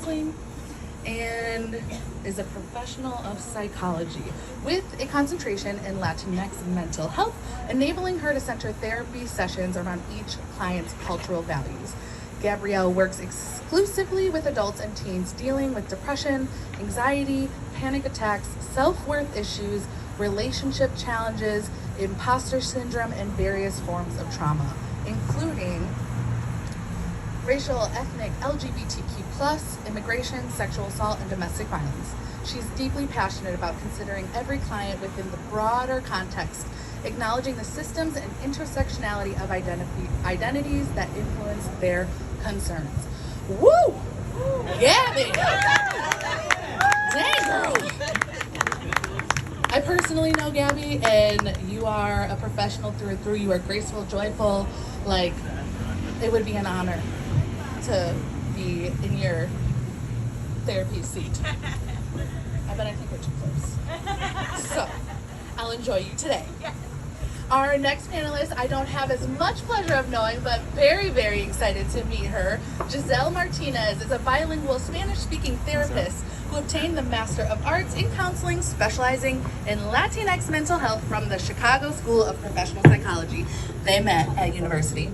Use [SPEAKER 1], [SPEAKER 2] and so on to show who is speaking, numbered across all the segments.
[SPEAKER 1] counseling and is a professional of psychology with a concentration in Latinx mental health, enabling her to center therapy sessions around each client's cultural values. Gabrielle works exclusively with adults and teens dealing with depression, anxiety, panic attacks, self-worth issues, relationship challenges, imposter syndrome, and various forms of trauma, including racial, ethnic, LGBTQ+, immigration, sexual assault, and domestic violence. She's deeply passionate about considering every client within the broader context, acknowledging the systems and intersectionality of identities that influence their concerns. Woo! Gabby! Dang, girl! I personally know Gabby, and you are a professional through and through. You are graceful, joyful. Like, it would be an honor to be in your therapy seat. I think we're too close. So, I'll enjoy you today. Our next panelist, I don't have as much pleasure of knowing, but very, very excited to meet her. Giselle Martinez is a bilingual Spanish-speaking therapist who obtained the Master of Arts in Counseling, specializing in Latinx mental health from the Chicago School of Professional Psychology. They met at university.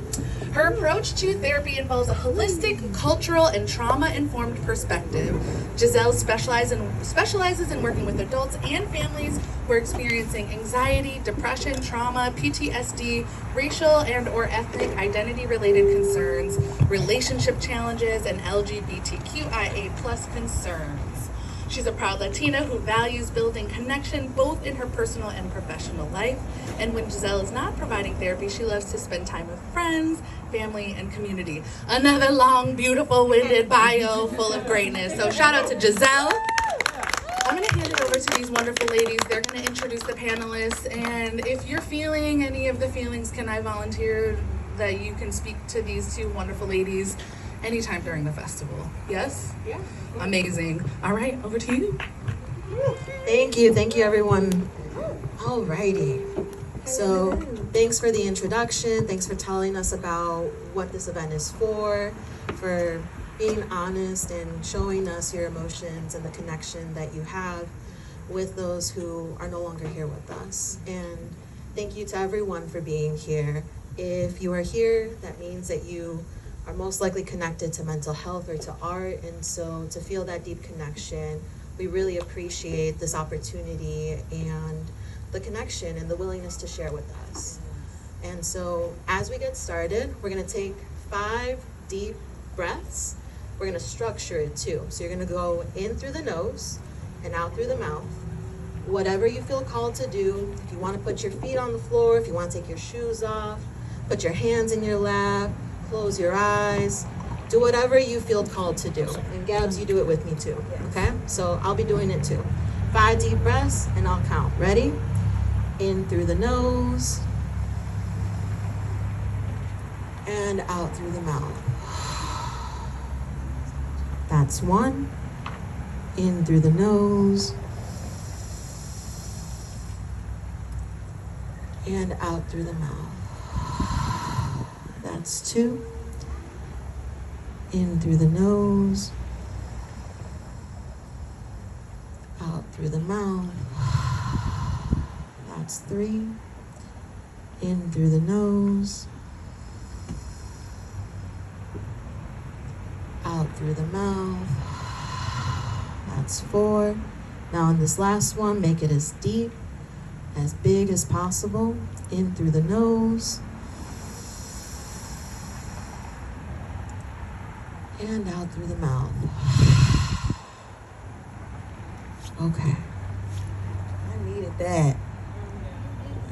[SPEAKER 1] Her approach to therapy involves a holistic, cultural, and trauma-informed perspective. Giselle specializes in working with adults and families who are experiencing anxiety, depression, trauma, PTSD, racial and or ethnic identity-related concerns, relationship challenges, and LGBTQIA+ concerns. She's a proud Latina who values building connection both in her personal and professional life. And when Giselle is not providing therapy, she loves to spend time with friends, family, and community. Another long, beautiful, winded bio full of greatness. So shout out to Giselle. I'm going to hand it over to these wonderful ladies. They're going to introduce the panelists. And if you're feeling any of the feelings, can I volunteer that you can speak to these two wonderful ladies anytime during the festival? Yes?
[SPEAKER 2] Yeah.
[SPEAKER 1] Amazing. All right, over to you.
[SPEAKER 2] Thank you everyone. Alrighty. So thanks for the introduction. Thanks for telling us about what this event is for being honest and showing us your emotions and the connection that you have with those who are no longer here with us. And thank you to everyone for being here. If you are here, that means that you are most likely connected to mental health or to art, and so to feel that deep connection, we really appreciate this opportunity and the connection and the willingness to share with us. And so as we get started, we're going to take 5 deep breaths. We're going to structure it too. So you're going to go in through the nose and out through the mouth. Whatever you feel called to do. If you want to put your feet on the floor, if you want to take your shoes off, put your hands in your lap, close your eyes, do whatever you feel called to do. And Gabs, you do it with me too, okay? So I'll be doing it too. 5 deep breaths and I'll count. Ready? In through the nose and out through the mouth. That's 1. In through the nose and out through the mouth. That's 2. In through the nose, out through the mouth. That's 3. In through the nose, out through the mouth. That's 4. Now on this last one, make it as deep, as big as possible. In through the nose, and out through the mouth. Okay. I needed that.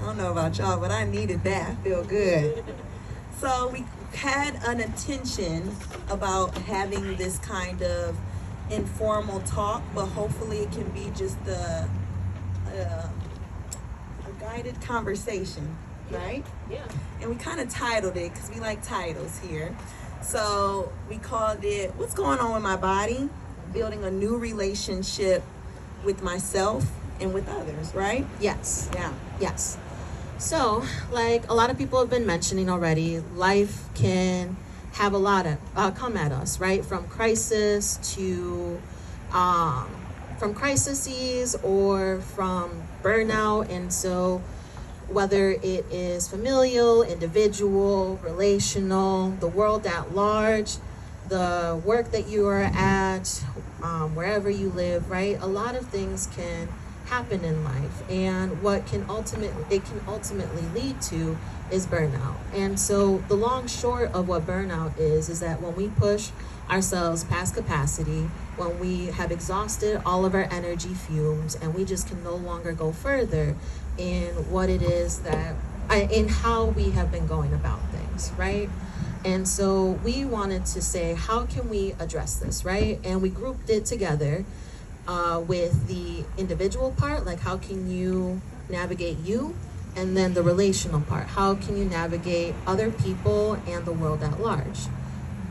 [SPEAKER 2] I don't know about y'all, but I needed that. I feel good.
[SPEAKER 3] So we had an intention about having this kind of informal talk, but hopefully it can be just a guided conversation, right?
[SPEAKER 2] Yeah.
[SPEAKER 3] And we kind of titled it, because we like titles here. So we called it, What's Going On With My Body? Building a New Relationship with Myself and with Others, right?
[SPEAKER 2] Yes.
[SPEAKER 3] Yeah.
[SPEAKER 2] Yes. So, like a lot of people have been mentioning already, life can have a lot of come at us, right? From crisis to from crises or from burnout. And so whether it is familial, individual, relational, the world at large, the work that you are at, wherever you live, right? A lot of things can happen in life, and what can ultimately lead to is burnout. And so the long short of what burnout is that when we push ourselves past capacity, when we have exhausted all of our energy fumes and we just can no longer go further in what it is that in how we have been going about things, right? And so we wanted to say, how can we address this, right? And we grouped it together with the individual part, like how can you navigate you, and then the relational part, how can you navigate other people and the world at large.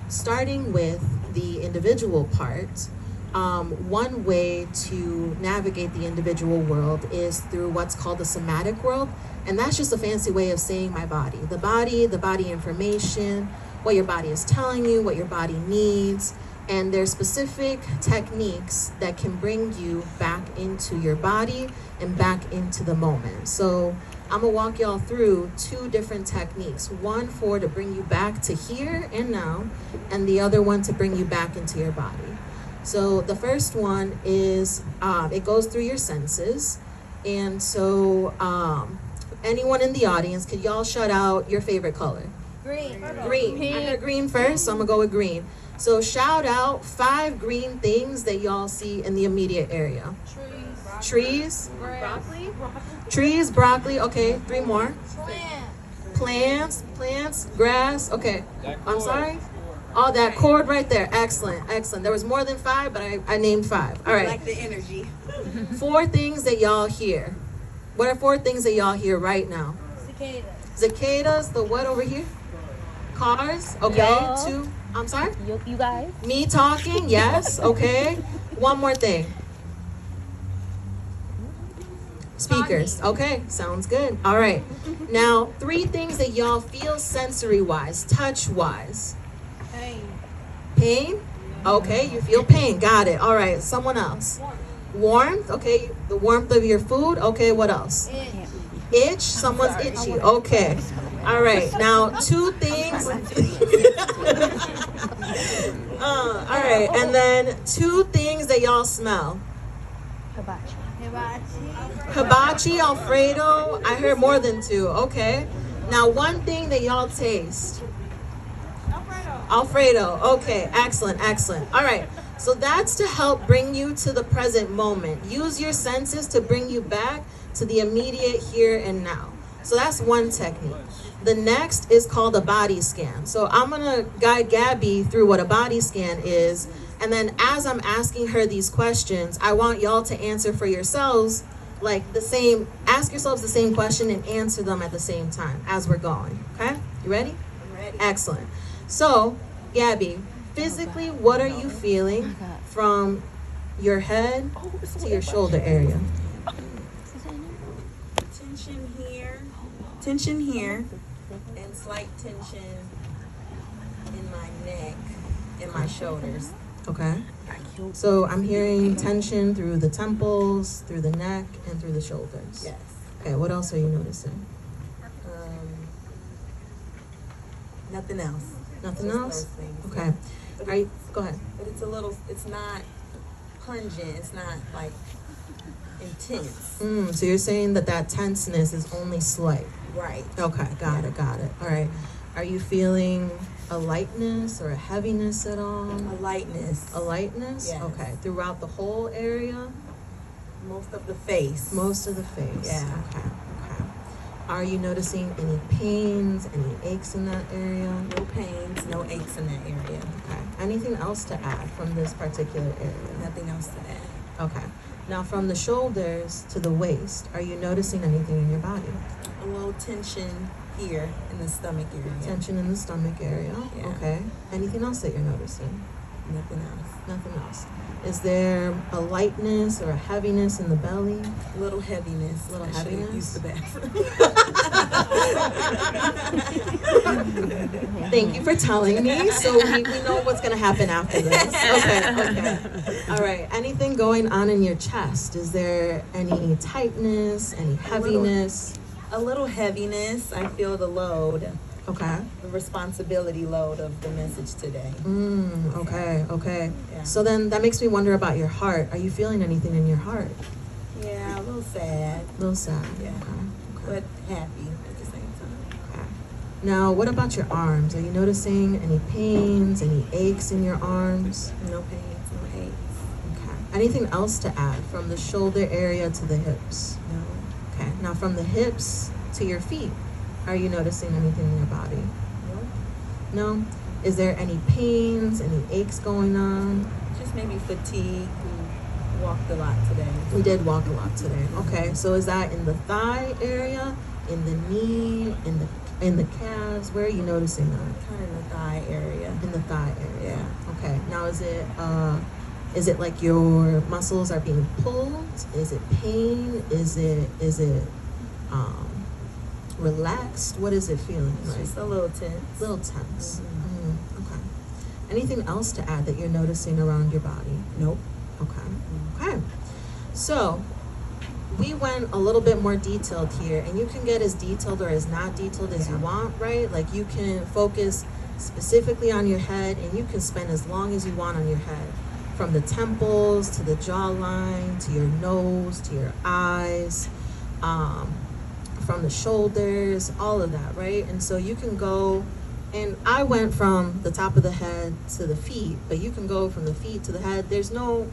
[SPEAKER 2] Starting with the individual part, one way to navigate the individual world is through what's called the somatic world, and that's just a fancy way of saying my body. The body information, what your body is telling you, what your body needs, and there's specific techniques that can bring you back into your body and back into the moment. So I'm gonna walk y'all through two different techniques. One to bring you back to here and now, and the other one to bring you back into your body. So the first one is, it goes through your senses. And so anyone in the audience, could y'all shout out your favorite color?
[SPEAKER 4] Green.
[SPEAKER 2] Green. I heard green first, so I'm gonna go with green. So shout out 5 green things that y'all see in the immediate area. Trees.
[SPEAKER 4] Broccoli.
[SPEAKER 2] Trees, broccoli, okay, 3 more.
[SPEAKER 4] Plant.
[SPEAKER 2] Plants, grass, okay. I'm sorry? Oh, that cord right there, excellent. There was more than 5, but I named 5. All right.
[SPEAKER 3] Like the energy.
[SPEAKER 2] 4 things that y'all hear. What are 4 things that y'all hear right now? Cicadas, the what over here? Cars, okay.
[SPEAKER 4] Y'all.
[SPEAKER 2] 2, I'm sorry?
[SPEAKER 4] You guys.
[SPEAKER 2] Me talking, yes, okay. One more thing. Speakers, okay, sounds good. All right. Now, 3 things that y'all feel sensory-wise, touch-wise. Pain? Okay, you feel pain, got it. All right, someone else. Warmth, okay, the warmth of your food. Okay, what else? Itch, someone's itchy, okay. All right, now 2 things. All right, and then 2 things that y'all smell. Hibachi, Alfredo. I heard more than 2. Okay. Now 1 thing that y'all taste. Alfredo. Okay. Excellent. All right. So that's to help bring you to the present moment. Use your senses to bring you back to the immediate here and now. So that's one technique. The next is called a body scan. So I'm going to guide Gabby through what a body scan is. And then as I'm asking her these questions, I want y'all to answer for yourselves like the same, ask yourselves the same question and answer them at the same time as we're going. Okay? You ready?
[SPEAKER 3] I'm ready.
[SPEAKER 2] Excellent. So, Gabby, physically, what are you feeling from your head to your shoulder area?
[SPEAKER 3] Tension here, and slight tension in my neck and my shoulders.
[SPEAKER 2] Okay. So I'm hearing tension through the temples, through the neck, and through the shoulders.
[SPEAKER 3] Yes.
[SPEAKER 2] Okay, what else are you noticing?
[SPEAKER 3] Nothing else.
[SPEAKER 2] Nothing
[SPEAKER 3] Just
[SPEAKER 2] else?
[SPEAKER 3] those things.
[SPEAKER 2] Okay.
[SPEAKER 3] But
[SPEAKER 2] Are you, go ahead.
[SPEAKER 3] But it's not pungent. It's not like intense.
[SPEAKER 2] So you're saying that tenseness is only slight.
[SPEAKER 3] Right.
[SPEAKER 2] Okay, got it. All right. Are you feeling a lightness or a heaviness at all?
[SPEAKER 3] A lightness.
[SPEAKER 2] A lightness?
[SPEAKER 3] Yes.
[SPEAKER 2] Okay. Throughout the whole area?
[SPEAKER 3] Most of the face.
[SPEAKER 2] Most of the face.
[SPEAKER 3] Yeah.
[SPEAKER 2] Okay. Are you noticing any pains, any aches in that area?
[SPEAKER 3] No pains, no aches in that area.
[SPEAKER 2] Okay. Anything else to add from this particular area?
[SPEAKER 3] Nothing else to add.
[SPEAKER 2] Okay. Now from the shoulders to the waist, are you noticing anything in your body?
[SPEAKER 3] A little tension here in the stomach area.
[SPEAKER 2] Tension in the stomach area.
[SPEAKER 3] Yeah.
[SPEAKER 2] Okay. Anything else that you're noticing?
[SPEAKER 3] Nothing else.
[SPEAKER 2] Nothing else. Is there a lightness or a heaviness in the belly?
[SPEAKER 3] A little heaviness.
[SPEAKER 2] Little
[SPEAKER 3] I should have
[SPEAKER 2] heaviness?
[SPEAKER 3] used the bathroom.
[SPEAKER 2] Thank you for telling me, so we know what's going to happen after this. Okay. All right. Anything going on in your chest? Is there any tightness, any heaviness?
[SPEAKER 3] A little heaviness. I feel the load,
[SPEAKER 2] Okay.
[SPEAKER 3] the responsibility load of the message today.
[SPEAKER 2] Okay.
[SPEAKER 3] Yeah.
[SPEAKER 2] So then that makes me wonder about your heart. Are you feeling anything in your heart?
[SPEAKER 3] Yeah, a little sad,
[SPEAKER 2] A little sad.
[SPEAKER 3] Yeah.
[SPEAKER 2] Okay.
[SPEAKER 3] but happy at the same time.
[SPEAKER 2] Okay. Now, what about your arms? Are you noticing any pains, any aches in your arms?
[SPEAKER 3] No pains, no aches.
[SPEAKER 2] Okay. Anything else to add from the shoulder area to the hips?
[SPEAKER 3] No.
[SPEAKER 2] Okay. Now, from the hips to your feet, are you noticing anything in your body?
[SPEAKER 3] No.
[SPEAKER 2] No? Is there any pains, any aches going on?
[SPEAKER 3] Just maybe fatigue. We walked a lot today.
[SPEAKER 2] We did walk a lot today. Okay. So is that in the thigh area, in the knee, in the calves? Where are you noticing that?
[SPEAKER 3] Kind of in the thigh area.
[SPEAKER 2] In the thigh area.
[SPEAKER 3] Yeah.
[SPEAKER 2] Okay. Now is it like your muscles are being pulled? Is it pain? Is it relaxed? What is it feeling
[SPEAKER 3] It's
[SPEAKER 2] like?
[SPEAKER 3] just a little tense.
[SPEAKER 2] Little tense.
[SPEAKER 3] Mhm.
[SPEAKER 2] Okay. Anything else to add that you're noticing around your body?
[SPEAKER 3] Nope.
[SPEAKER 2] Okay. So we went a little bit more detailed here, and you can get as detailed or as not detailed as you want, right? Like you can focus specifically on your head, and you can spend as long as you want on your head, from the temples to the jawline to your nose to your eyes, from the shoulders, all of that, right? And so you can go, and I went from the top of the head to the feet, but you can go from the feet to the head. There's no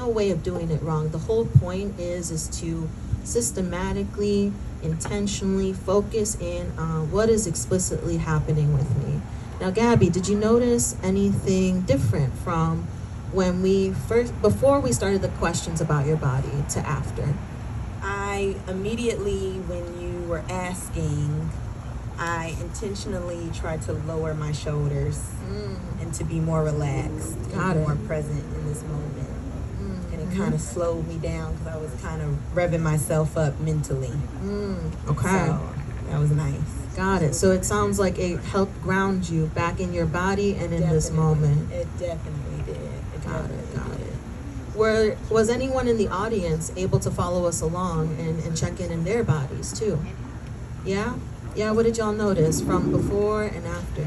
[SPEAKER 2] way of doing it wrong. The whole point is to systematically, intentionally focus in on what is explicitly happening with me. Now, Gabby, did you notice anything different from when before we started the questions about your body to after?
[SPEAKER 3] I immediately, when you were asking, I intentionally tried to lower my shoulders and to be more relaxed
[SPEAKER 2] Got
[SPEAKER 3] and
[SPEAKER 2] it.
[SPEAKER 3] more present in this moment. And it kind of slowed me down because I was kind of revving myself up mentally.
[SPEAKER 2] Okay.
[SPEAKER 3] So that was nice.
[SPEAKER 2] Got it. So it sounds like it helped ground you back in your body and in this moment.
[SPEAKER 3] It definitely did.
[SPEAKER 2] Got it. Was anyone in the audience able to follow us along and check in their bodies too? Yeah? Yeah, what did y'all notice from before and after?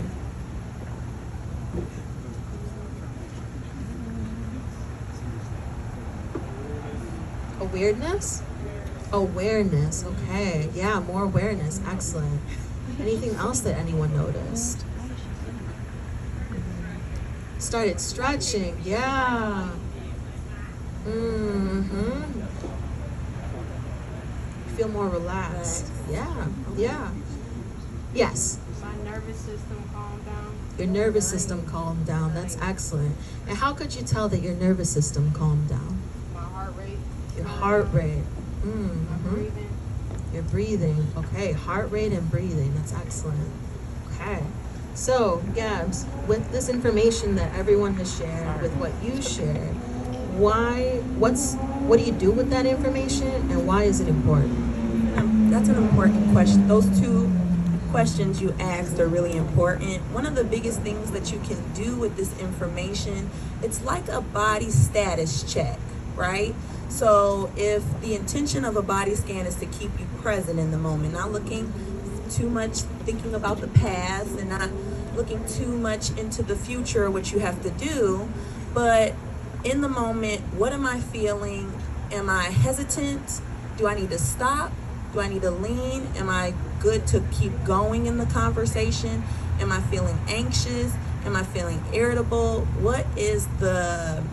[SPEAKER 2] Awareness, okay. Yeah, more awareness, excellent. Anything else that anyone noticed? Started stretching, yeah. Feel more relaxed. Yeah. Yes.
[SPEAKER 5] My nervous system calmed down.
[SPEAKER 2] Your nervous system calmed down. That's excellent. And how could you tell that your nervous system calmed down?
[SPEAKER 5] My heart rate.
[SPEAKER 2] Your heart rate.
[SPEAKER 5] My breathing.
[SPEAKER 2] Your breathing. Okay, heart rate and breathing. That's excellent. Okay. So, Gabs, with this information that everyone has shared, with what you shared, what do you do with that information, and why is it important?
[SPEAKER 3] That's an important question. Those two questions you asked are really important. One of the biggest things that you can do with this information, it's like a body status check, right? So if the intention of a body scan is to keep you present in the moment, not looking too much, thinking about the past, and not looking too much into the future, what you have to do, but in the moment, what am I feeling? Am I hesitant? Do I need to stop? Do I need to lean? Am I good to keep going in the conversation? Am I feeling anxious? Am I feeling irritable? What is the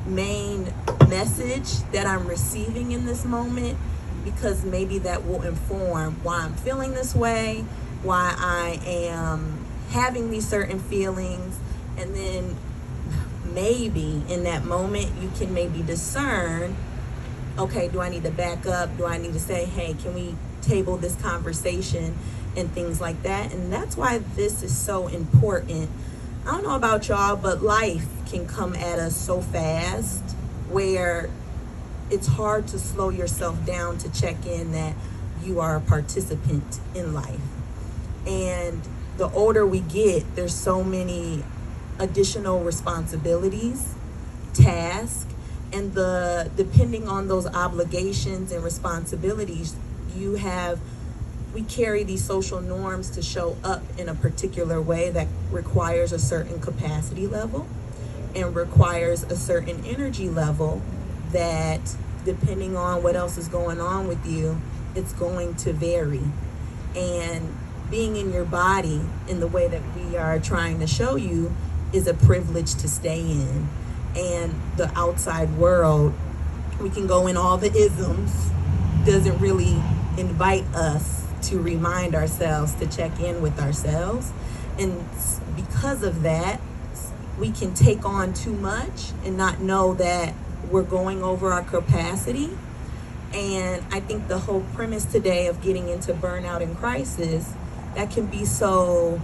[SPEAKER 3] main message that I'm receiving in this moment? Because maybe that will inform why I'm feeling this way, why I am having these certain feelings, and then maybe in that moment you can maybe discern, okay, do I need to back up? Do I need to say, hey, can we table this conversation and things like that? And that's why this is so important. I don't know about y'all, but life can come at us so fast where it's hard to slow yourself down to check in that you are a participant in life. And the older we get, there's so many additional responsibilities, tasks, and depending on those obligations and responsibilities, we carry these social norms to show up in a particular way that requires a certain capacity level and requires a certain energy level that, depending on what else is going on with you, it's going to vary. And being in your body in the way that we are trying to show you is a privilege to stay in. And the outside world, we can go in all the isms, doesn't really invite us to remind ourselves to check in with ourselves. And because of that, we can take on too much and not know that we're going over our capacity. And I think the whole premise today of getting into burnout and crisis, that can be so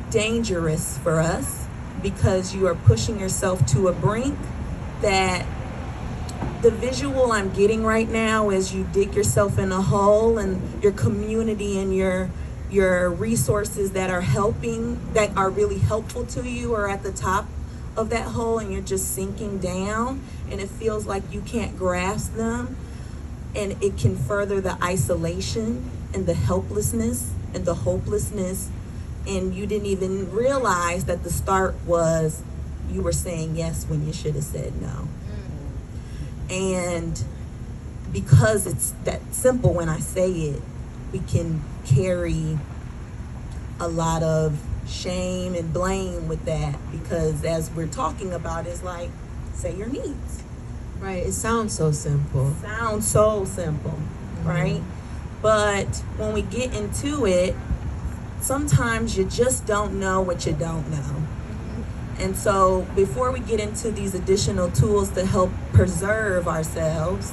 [SPEAKER 3] dangerous for us because you are pushing yourself to a brink that the visual I'm getting right now is you dig yourself in a hole and your community and your resources that are helping, that are really helpful to you, are at the top of that hole and you're just sinking down and it feels like you can't grasp them, and it can further the isolation and the helplessness and the hopelessness, and you didn't even realize that the start was you were saying yes when you should have said no. And because it's that simple when I say it, we can carry a lot of shame and blame with that, because as we're talking about, it's like, say your needs.
[SPEAKER 2] Right, it sounds so simple.
[SPEAKER 3] Sounds so simple, right? But when we get into it, sometimes you just don't know what you don't know. And so before we get into these additional tools to help preserve ourselves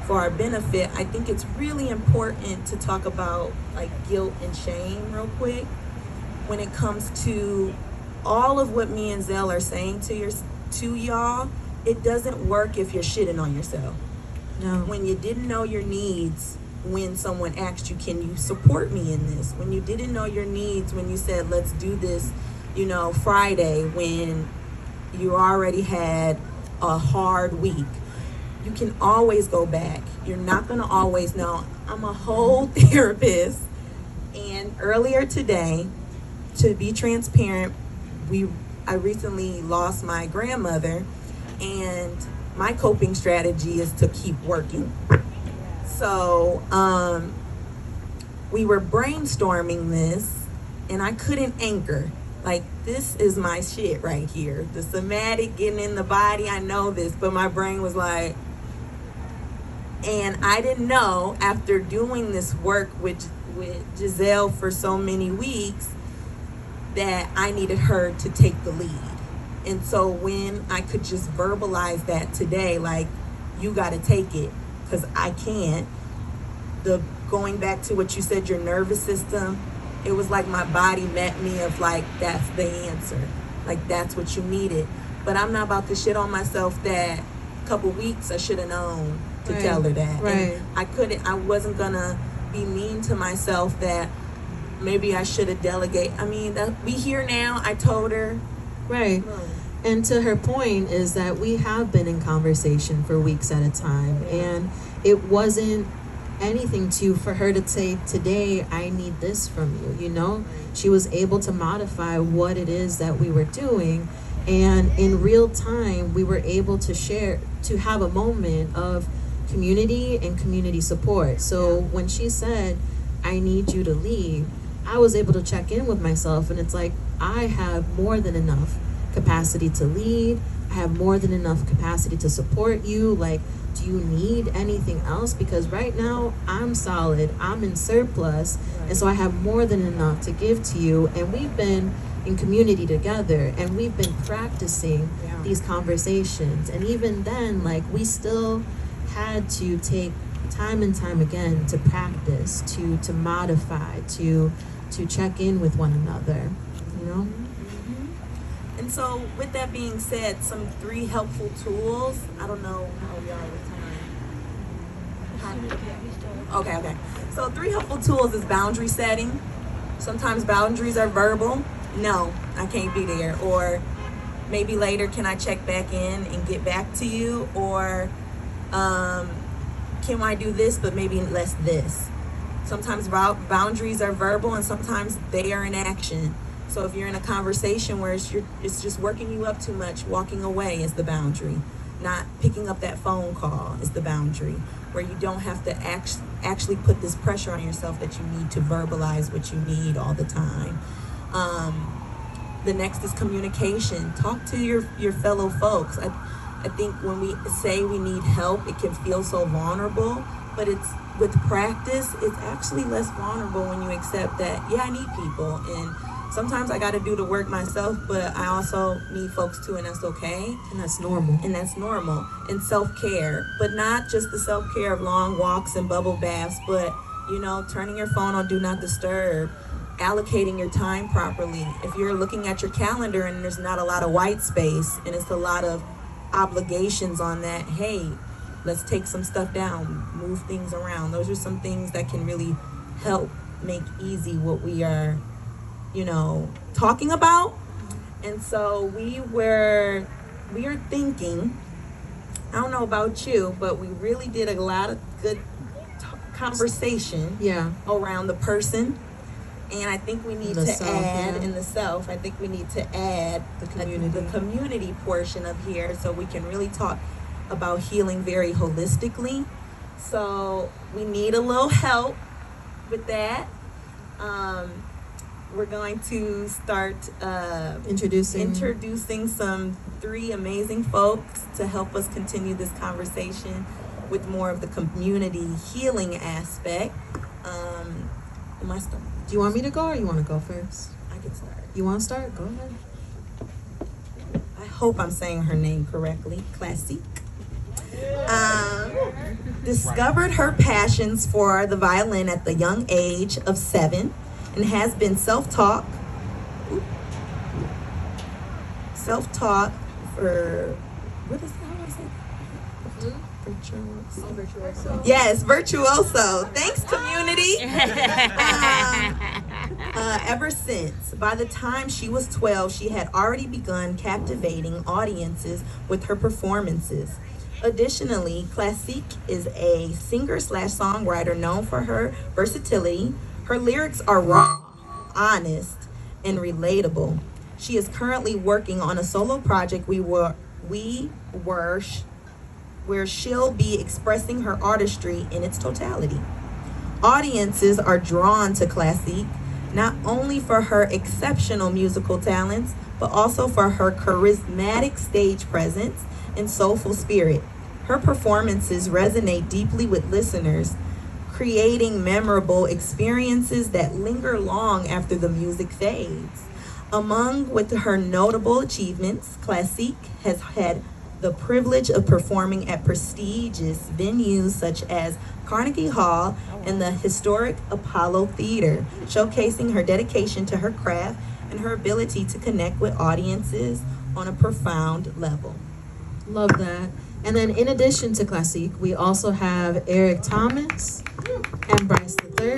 [SPEAKER 3] for our benefit, I think it's really important to talk about like guilt and shame real quick when it comes to all of what me and Zell are saying to y'all. It doesn't work if you're shitting on yourself.
[SPEAKER 2] No.
[SPEAKER 3] When you didn't know your needs, when someone asked you, can you support me in this? When you didn't know your needs, when you said, let's do this, Friday, when you already had a hard week, you can always go back. You're not gonna always know. I'm a whole therapist. And earlier today, to be transparent, I recently lost my grandmother, and my coping strategy is to keep working. So we were brainstorming this, and I couldn't anchor. Like, this is my shit right here. The somatic, getting in the body, I know this, but my brain was like, and I didn't know, after doing this work with Giselle for so many weeks, that I needed her to take the lead. And so when I could just verbalize that today, like, you gotta take it, because I can't. Going back to what you said, your nervous system, it was like my body met me of like, that's the answer. Like, that's what you needed. But I'm not about to shit on myself that a couple weeks I should have known to tell her that.
[SPEAKER 2] Right.
[SPEAKER 3] And I wasn't gonna be mean to myself that maybe I should have delegated. I mean, we here now, I told her.
[SPEAKER 2] Right. And to her point is that we have been in conversation for weeks at a time, and it wasn't anything for her to say, today I need this from you, She was able to modify what it is that we were doing, and in real time we were able to have a moment of community and community support. So when she said, I need you to leave, I was able to check in with myself, and it's like, I have more than enough capacity to lead. I have more than enough capacity to support you. Like, do you need anything else? Because right now I'm solid, I'm in surplus, and so I have more than enough to give to you. And we've been in community together, and we've been practicing these conversations. And even then, like, we still had to take time and time again to practice, to modify, to check in with one another,
[SPEAKER 3] And And so with that being said, some 3 helpful tools. I don't know how we are with time. Okay. So 3 helpful tools is boundary setting. Sometimes boundaries are verbal. No, I can't be there. Or maybe later, can I check back in and get back to you? Or can I do this, but maybe less this? Sometimes boundaries are verbal and sometimes they are in action. So if you're in a conversation where it's just working you up too much, walking away is the boundary. Not picking up that phone call is the boundary, where you don't have to actually put this pressure on yourself that you need to verbalize what you need all the time. The next is communication. Talk to your fellow folks. I think when we say we need help, it can feel so vulnerable, but it's with practice, it's actually less vulnerable when you accept that, yeah, I need people. And sometimes I got to do the work myself, but I also need folks too, and that's okay.
[SPEAKER 2] And that's normal.
[SPEAKER 3] And self-care, but not just the self-care of long walks and bubble baths, but, turning your phone on Do Not Disturb, allocating your time properly. If you're looking at your calendar and there's not a lot of white space and it's a lot of obligations on that, hey, let's take some stuff down, move things around. Those are some things that can really help make easy what we are talking about. And so we are thinking, I don't know about you, but we really did a lot of good conversation around the person. And I think we need to add in the self. I think we need to add the community portion of here, so we can really talk about healing very holistically. So we need a little help with that. We're going to start introducing some 3 amazing folks to help us continue this conversation with more of the community healing aspect. Am I starting?
[SPEAKER 2] Do you want me to go or you want to go first?
[SPEAKER 3] I can start.
[SPEAKER 2] You want to start? Go ahead.
[SPEAKER 3] I hope I'm saying her name correctly. Classique. Discovered her passions for the violin at the young age of 7 and has been self-taught for, what is that? How do I say that? Virtuoso. Yes, virtuoso. Thanks, community. Ever since. By the time she was 12, she had already begun captivating audiences with her performances. Additionally, Classique is a singer/songwriter known for her versatility. Her lyrics are raw, honest, and relatable. She is currently working on a solo project where she'll be expressing her artistry in its totality. Audiences are drawn to Classique not only for her exceptional musical talents, but also for her charismatic stage presence and soulful spirit. Her performances resonate deeply with listeners, creating memorable experiences that linger long after the music fades. Among with her notable achievements, Classique has had the privilege of performing at prestigious venues such as Carnegie Hall and the historic Apollo Theater, showcasing her dedication to her craft and her ability to connect with audiences on a profound level.
[SPEAKER 2] Love that. And then in addition to Classique, we also have Eric Thomas and Bryce III.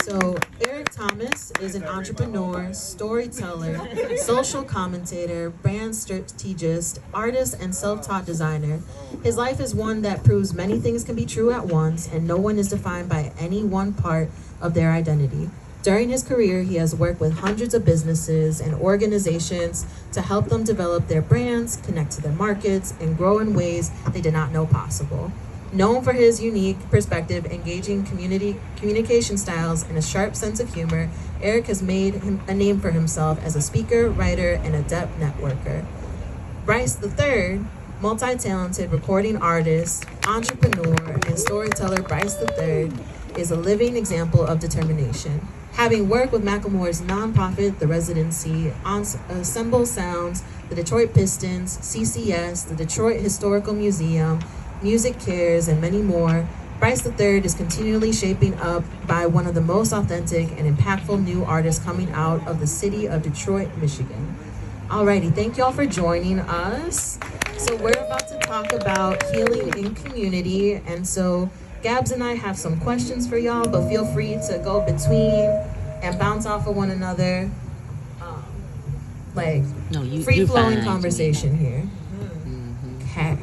[SPEAKER 2] So Eric Thomas is an entrepreneur, storyteller, social commentator, brand strategist, artist, and self-taught designer. His life is one that proves many things can be true at once, and no one is defined by any one part of their identity. During his career, he has worked with hundreds of businesses and organizations to help them develop their brands, connect to their markets, and grow in ways they did not know possible. Known for his unique perspective, engaging communication styles, and a sharp sense of humor, Eric has made a name for himself as a speaker, writer, and adept networker. Bryce III, multi-talented recording artist, entrepreneur, and storyteller, Bryce III is a living example of determination. Having worked with Macklemore's nonprofit, The Residency, Ensemble Sounds, the Detroit Pistons, CCS, the Detroit Historical Museum, Music Cares, and many more, Bryce III is continually shaping up by one of the most authentic and impactful new artists coming out of the city of Detroit, Michigan. Alrighty, thank y'all for joining us. So we're about to talk about healing in community, and so Gabs and I have some questions for y'all, but feel free to go between and bounce off of one another. Um, like free flowing conversation here. Okay.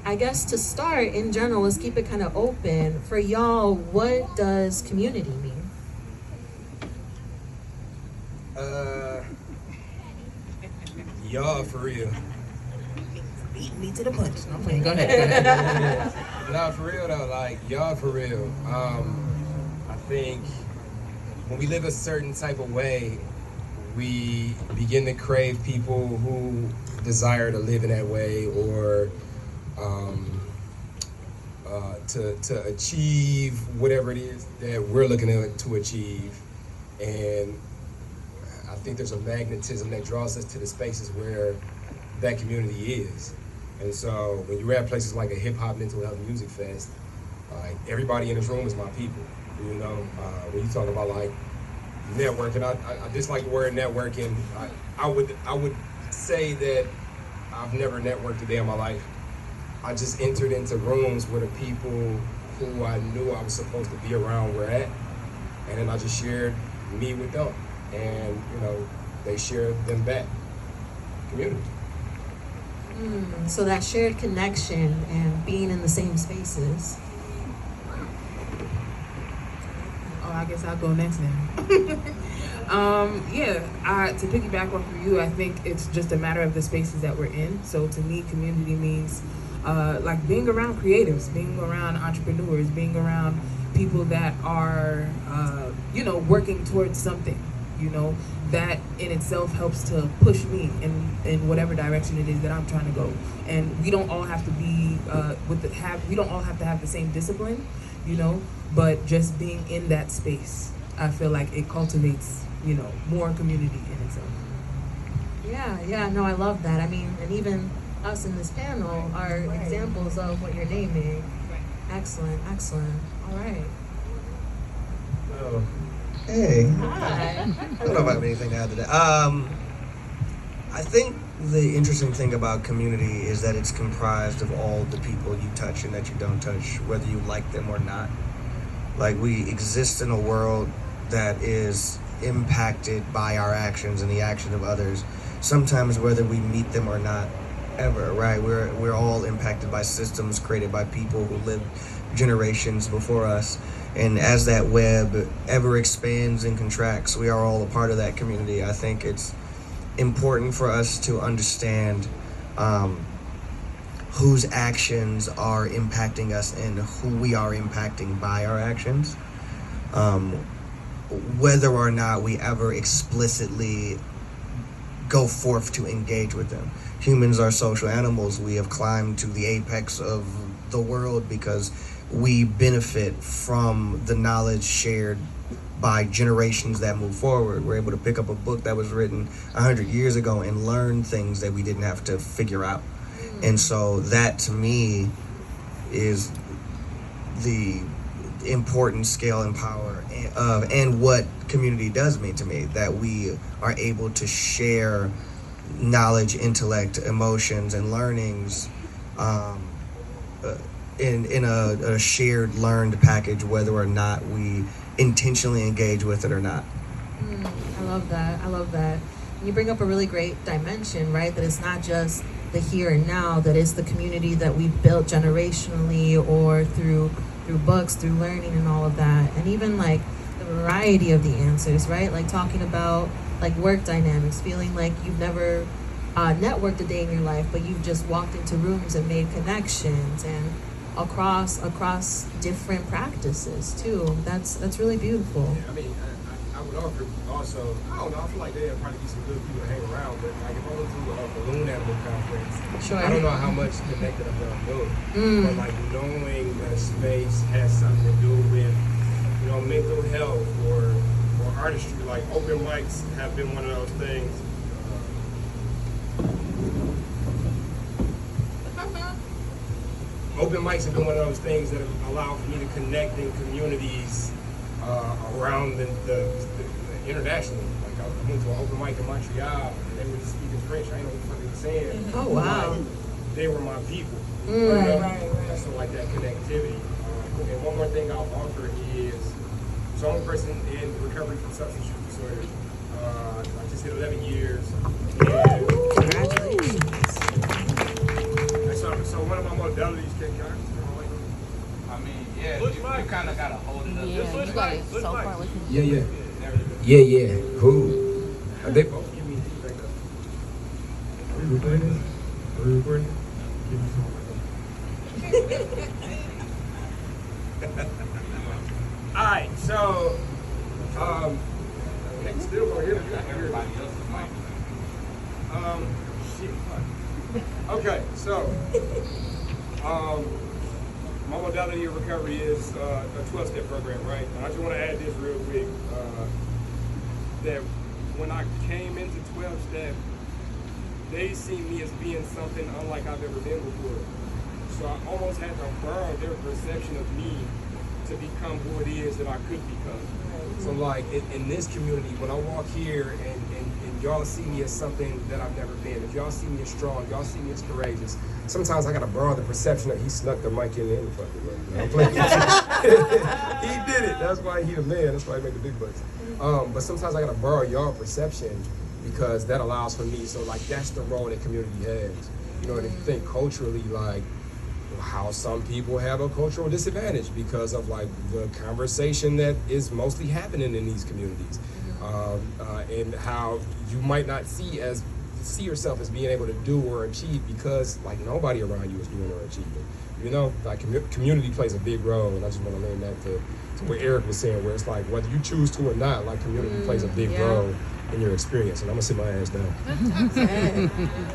[SPEAKER 2] I guess to start, in general, let's keep it kind of open. For y'all, what does community mean?
[SPEAKER 6] Y'all for real.
[SPEAKER 2] Beat me to the punch. I'm playing. Go ahead.
[SPEAKER 6] Nah, for real though, like y'all for real. I think when we live a certain type of way, we begin to crave people who desire to live in that way, or to achieve whatever it is that we're looking to achieve. And I think there's a magnetism that draws us to the spaces where that community is. And so when you're at places like a hip hop mental health music fest, like everybody in this room is my people. You know, when you talk about like networking, I dislike the word networking. I would say that I've never networked a day in my life. I just entered into rooms where the people who I knew I was supposed to be around were at, and then I just shared me with them, and you know, they shared them back. Community.
[SPEAKER 2] So that shared connection and being in the same spaces.
[SPEAKER 7] Oh, I guess I'll go next then. To piggyback off of you, I think it's just a matter of the spaces that we're in. So to me, community means like being around creatives, being around entrepreneurs, being around people that are, working towards something, that in itself helps to push me in whatever direction it is that I'm trying to go. And we don't all have to be we don't all have to have the same discipline, but just being in that space, I feel like it cultivates, more community in itself.
[SPEAKER 2] Yeah, no, I love that. I mean, and even us in this panel are examples of what you're naming. Excellent. All right.
[SPEAKER 8] Hey.
[SPEAKER 2] Hi.
[SPEAKER 8] I don't know if I have anything to add to that. I think the interesting thing about community is that it's comprised of all the people you touch and that you don't touch, whether you like them or not. Like, we exist in a world that is impacted by our actions and the action of others, sometimes whether we meet them or not ever, right? We're all impacted by systems created by people who lived generations before us. And as that web ever expands and contracts, we are all a part of that community. I think it's important for us to understand whose actions are impacting us and who we are impacting by our actions, whether or not we ever explicitly go forth to engage with them. Humans are social animals. We have climbed to the apex of the world because we benefit from the knowledge shared by generations that move forward. We're able to pick up a book that was written 100 years ago and learn things that we didn't have to figure out. And so that, to me, is the important scale and power of, and what community does mean to me, that we are able to share knowledge, intellect, emotions, and learnings in a shared learned package, whether or not we intentionally engage with it or not.
[SPEAKER 2] I love that. And you bring up a really great dimension, right? That it's not just the here and now, that it's the community that we built generationally or through books, through learning and all of that. And even like the variety of the answers, right? Like talking about like work dynamics, feeling like you've never networked a day in your life, but you've just walked into rooms and made connections, and across different practices too. That's really beautiful.
[SPEAKER 6] Yeah, I mean, I would offer also, I don't know, I feel like there'd probably be some good people to hang around, but like if I went to a balloon animal conference,
[SPEAKER 2] Sure.
[SPEAKER 6] I don't know how much connected I'm gonna do. But like knowing that a space has something to do with, mental health or artistry, like open mics have been one of those things. Open mics have been one of those things that have allowed for me to connect in communities around the internationally. Like I went to an open mic in Montreal, and they were just speaking French. I didn't know what the fuck they were saying.
[SPEAKER 2] Oh, wow.
[SPEAKER 6] Like, they were my people.
[SPEAKER 7] Right.
[SPEAKER 6] So like that connectivity. And one more thing I'll offer is, so I'm a person in recovery from substance use disorders. I just hit 11 years. And
[SPEAKER 2] Congratulations.
[SPEAKER 6] so one of my modalities,
[SPEAKER 9] I mean, yeah, you kind of got to hold it up.
[SPEAKER 1] Yeah, you got it so far with me.
[SPEAKER 6] Yeah. Cool. They both give me feedback. Are we recording this? Are we recording? Give me some. Alright, so next still over here.
[SPEAKER 9] Everybody else's mic.
[SPEAKER 6] Shit. Okay, so my modality of recovery is a 12-step program, right? And I just want to add this real quick, that when I came into 12-step, they see me as being something unlike I've ever been before. So I almost had to borrow their perception of me to become who it is that I could become. So like in this community, when I walk here and y'all see me as something that I've never been, if y'all see me as strong, y'all see me as courageous, sometimes I gotta borrow the perception that he snuck the mic in there and fucking way. I'm playing. He did it. That's why he the man. That's why he make the big bucks. But sometimes I gotta borrow y'all perception because that allows for me. So like that's the role that community has. You know, and if you think culturally, like how some people have a cultural disadvantage because of like the conversation that is mostly happening in these communities, and how you might not see yourself as being able to do or achieve because like nobody around you is doing or achieving. You know, like community plays a big role, and I just want to lend that to what Eric was saying, where it's like whether you choose to or not, like community plays a big role in your experience. And I'm gonna sit my ass down.
[SPEAKER 2] Okay.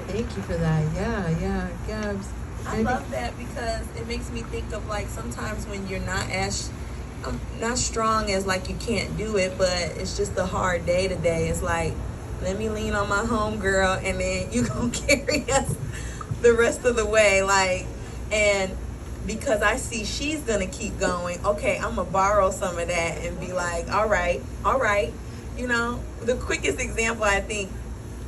[SPEAKER 2] Thank you for that. Yeah, Gabs.
[SPEAKER 3] I love that because it makes me think of like sometimes when you're not strong as like you can't do it, but it's just a hard day today. It's like, let me lean on my homegirl and then you gonna carry us the rest of the way. Like, and because I see she's gonna keep going, okay, I'm gonna borrow some of that and be like, all right. You know, the quickest example, I think,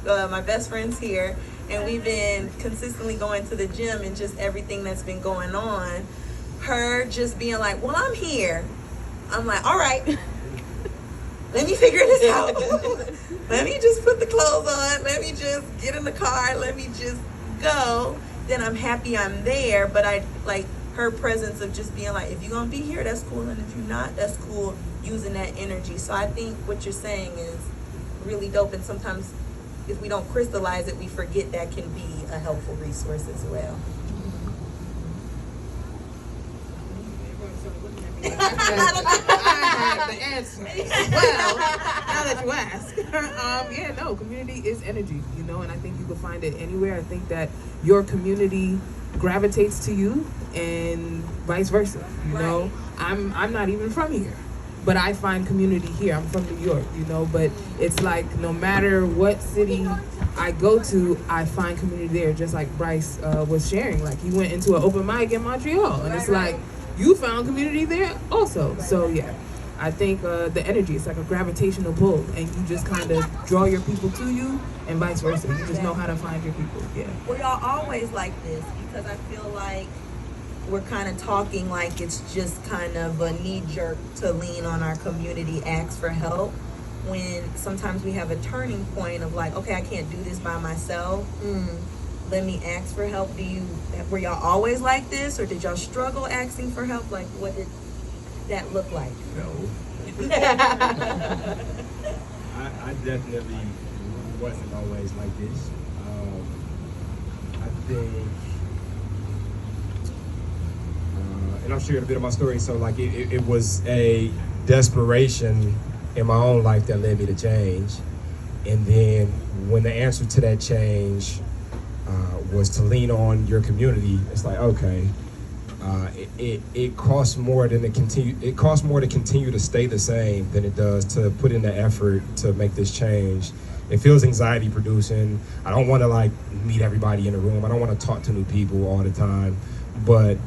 [SPEAKER 3] my best friend's here, and we've been consistently going to the gym and just everything that's been going on. Her just being like, well, I'm here. I'm like, all right, let me figure this out. Let me just put the clothes on. Let me just get in the car. Let me just go. Then I'm happy I'm there. But I like her presence of just being like, if you're going to be here, that's cool. And if you're not, that's cool. Using that energy. So I think what you're saying is really dope. And sometimes if we don't crystallize it, we forget that can be a helpful resource as well.
[SPEAKER 7] I have the answer. Well, now that you ask. Community is energy, you know, and I think you can find it anywhere. I think that your community gravitates to you and vice versa, you know. I'm not even from here, but I find community here. I'm from New York, you know, but it's like no matter what city I go to, I find community there, just like Bryce was sharing. Like he went into an open mic in Montreal, and it's like, you found community there also. So yeah, I think the energy, it's like a gravitational pull, and you just kind of draw your people to you and vice versa. You just know how to find your people. Yeah.
[SPEAKER 3] Well, y'all always like this because I feel like we're kind of talking like it's just kind of a knee jerk to lean on our community, ask for help, when sometimes we have a turning point of like, okay, I can't do this by myself. Let me ask for help. Were y'all always like this, or did y'all struggle asking for help? Like, what did that look like?
[SPEAKER 6] No. I definitely wasn't always like this. I think, and I'm sharing a bit of my story. So like, it was a desperation in my own life that led me to change, and then when the answer to that change was to lean on your community, it's like, okay, it costs more to continue to stay the same than it does to put in the effort to make this change. it feels anxiety producing. I don't want to like meet everybody in the room. I don't want to talk to new people all the time. But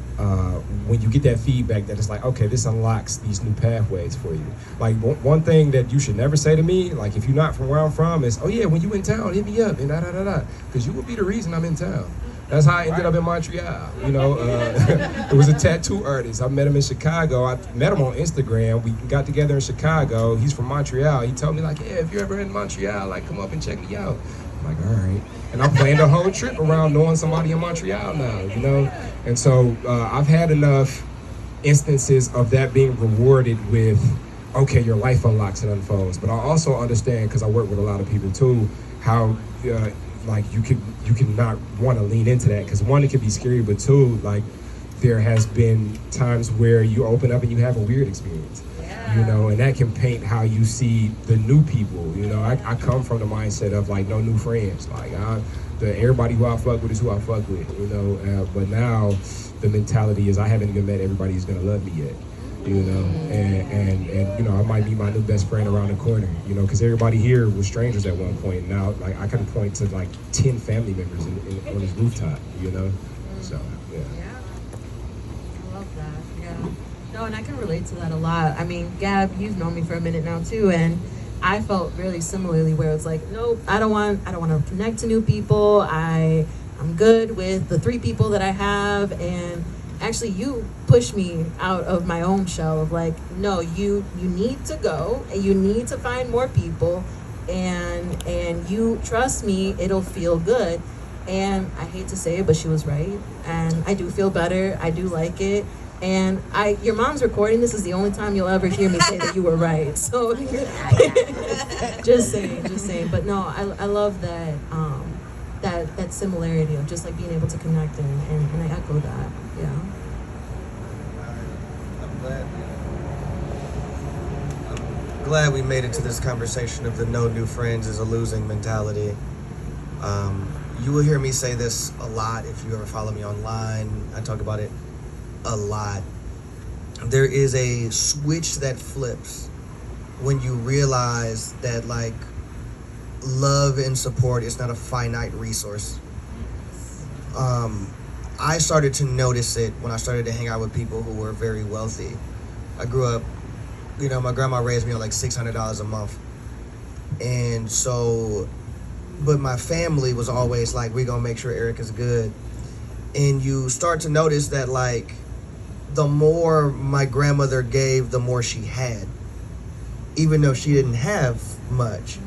[SPEAKER 6] when you get that feedback that it's like, okay, this unlocks these new pathways for you. Like one thing that you should never say to me, like if you're not from where I'm from, is, oh yeah, when you in town, hit me up and da da da da, because you will be the reason I'm in town. That's how I ended up in Montreal. You know, it was a tattoo artist. I met him in Chicago. I met him on Instagram. We got together in Chicago. He's from Montreal. He told me like, yeah, if you're ever in Montreal, like come up and check me out. I'm like, all right. And I'm planning the whole trip around knowing somebody in Montreal now, you know? And so I've had enough instances of that being rewarded with, okay, your life unlocks and unfolds. But I also understand, because I work with a lot of people too, how like you can not want to lean into that, because one, it can be scary, but two, like there has been times where you open up and you have a weird experience. You know, and that can paint how you see the new people. You know, I come from the mindset of like no new friends. Like everybody who I fuck with is who I fuck with. You know, but now the mentality is I haven't even met everybody who's gonna love me yet. You know, and you know, I might be my new best friend around the corner. You know, because everybody here was strangers at one point. Now, like I can point to like 10 family members on this rooftop. You know, so yeah.
[SPEAKER 2] I love that. Yeah. No, and I can relate to that a lot. I mean, Gab, you've known me for a minute now too, and I felt really similarly where it's like, nope, I don't want to connect to new people. I'm good with the 3 people that I have, and actually you push me out of my own shell of like, no, you need to go and you need to find more people, and you trust me, it'll feel good. And I hate to say it, but she was right, and I do feel better. I do like it. And your mom's recording. This is the only time you'll ever hear me say that you were right. So, just saying. But no, I love that that similarity of just like being able to connect, and I echo that. Yeah.
[SPEAKER 8] I'm glad we made it to this conversation of the no new friends is a losing mentality. You will hear me say this a lot if you ever follow me online. I talk about it a lot. There is a switch that flips when you realize that like love and support is not a finite resource. I started to notice it when I started to hang out with people who were very wealthy. I grew up, you know, my grandma raised me on like $600 a month. And so, but my family was always like, we're gonna make sure Erica's good. And you start to notice that like, the more my grandmother gave, the more she had, even though she didn't have much.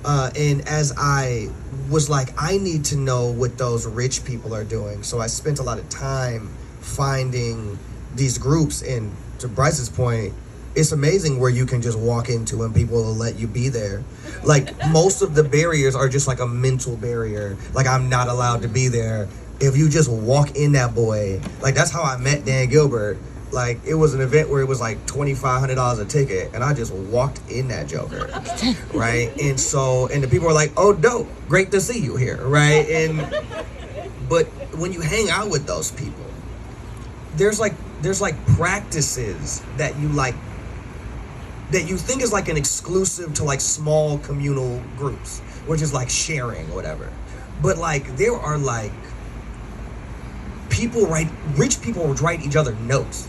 [SPEAKER 8] And as I was like, I need to know what those rich people are doing. So I spent a lot of time finding these groups. And to Bryce's point, it's amazing where you can just walk into and people will let you be there. Like most of the barriers are just like a mental barrier. Like I'm not allowed to be there. If you just walk in that boy, like that's how I met Dan Gilbert. Like it was an event where it was like $2,500 a ticket, and I just walked in that joker, right? And so, and the people were like, "Oh, dope, great to see you here," right? And but when you hang out with those people, there's like practices that you like that you think is like an exclusive to like small communal groups, which is like sharing or whatever. But like there are like rich people write each other notes.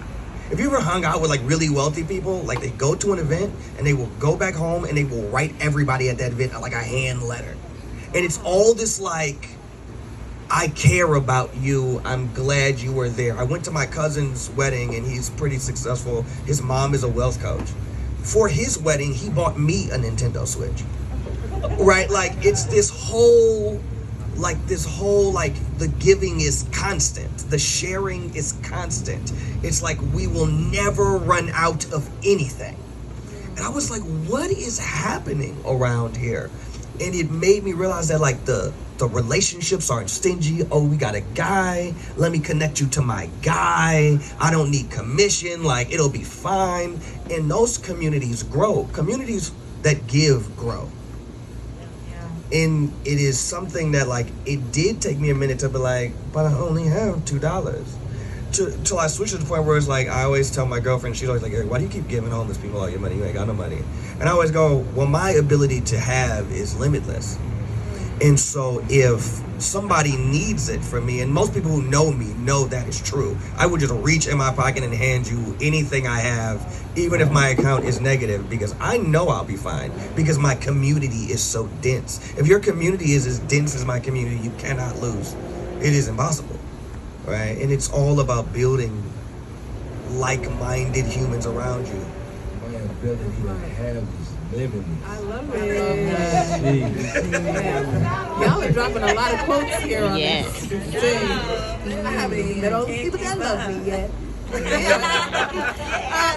[SPEAKER 8] If you ever hung out with like really wealthy people, like they go to an event and they will go back home and they will write everybody at that event like a hand letter. And it's all this like, I care about you, I'm glad you were there. I went to my cousin's wedding and he's pretty successful. His mom is a wealth coach. For his wedding, he bought me a Nintendo Switch. Right? Like it's this whole the giving is constant, the sharing is constant. It's like we will never run out of anything. And I was like, what is happening around here? And it made me realize that like the relationships aren't stingy. Oh, we got a guy, let me connect you to my guy. I don't need commission, like it'll be fine. And those communities grow. Communities that give grow. And it is something that like, it did take me a minute to be like, but I only have $2 till I switched to the point where it's like I always tell my girlfriend, she's always like, Eric, why do you keep giving homeless people all your money? You ain't got no money. And I always go, well, my ability to have is limitless. And so if somebody needs it from me, and most people who know me know that is true, I would just reach in my pocket and hand you anything I have, even if my account is negative, because I know I'll be fine, because my community is so dense. If your community is as dense as my community, you cannot lose. It is impossible, right? And it's all about building like-minded humans around you.
[SPEAKER 6] My ability to have is limitless.
[SPEAKER 7] I love it. Y'all are dropping a lot of quotes here on this thing. I haven't even met all the people that love me yet. Yeah,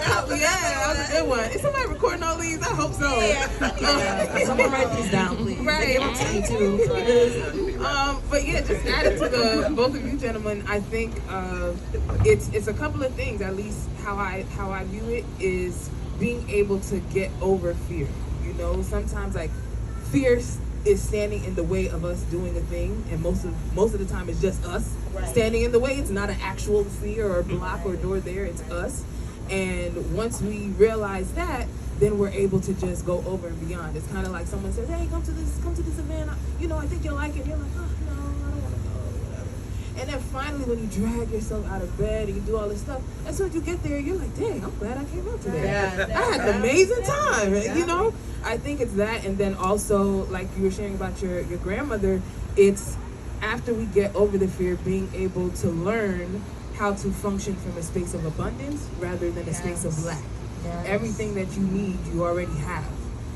[SPEAKER 7] that was a good one. Is somebody recording all these? I hope so.
[SPEAKER 2] Someone write these down, please.
[SPEAKER 7] Right.
[SPEAKER 2] They give them to me too.
[SPEAKER 7] But yeah, just added to the both of you gentlemen, I think it's a couple of things. At least how I view it is being able to get over fear. You know, sometimes like fear is standing in the way of us doing a thing, and most of the time it's just us standing in the way. It's not an actual fear or block or door there. It's us. And once we realize that, then we're able to just go over and beyond. It's kind of like someone says, "Hey, come to this event. I think you'll like it." You're like, "Oh no, I don't want to go." Whatever. And then finally, when you drag yourself out of bed and you do all this stuff, as soon as you get there, you're like, "Dang, I'm glad I came out today. I had an amazing time." You know, I think it's that, and then also like you were sharing about your grandmother. It's after we get over the fear, being able to learn how to function from a space of abundance rather than a space of lack. Everything that you need, you already have,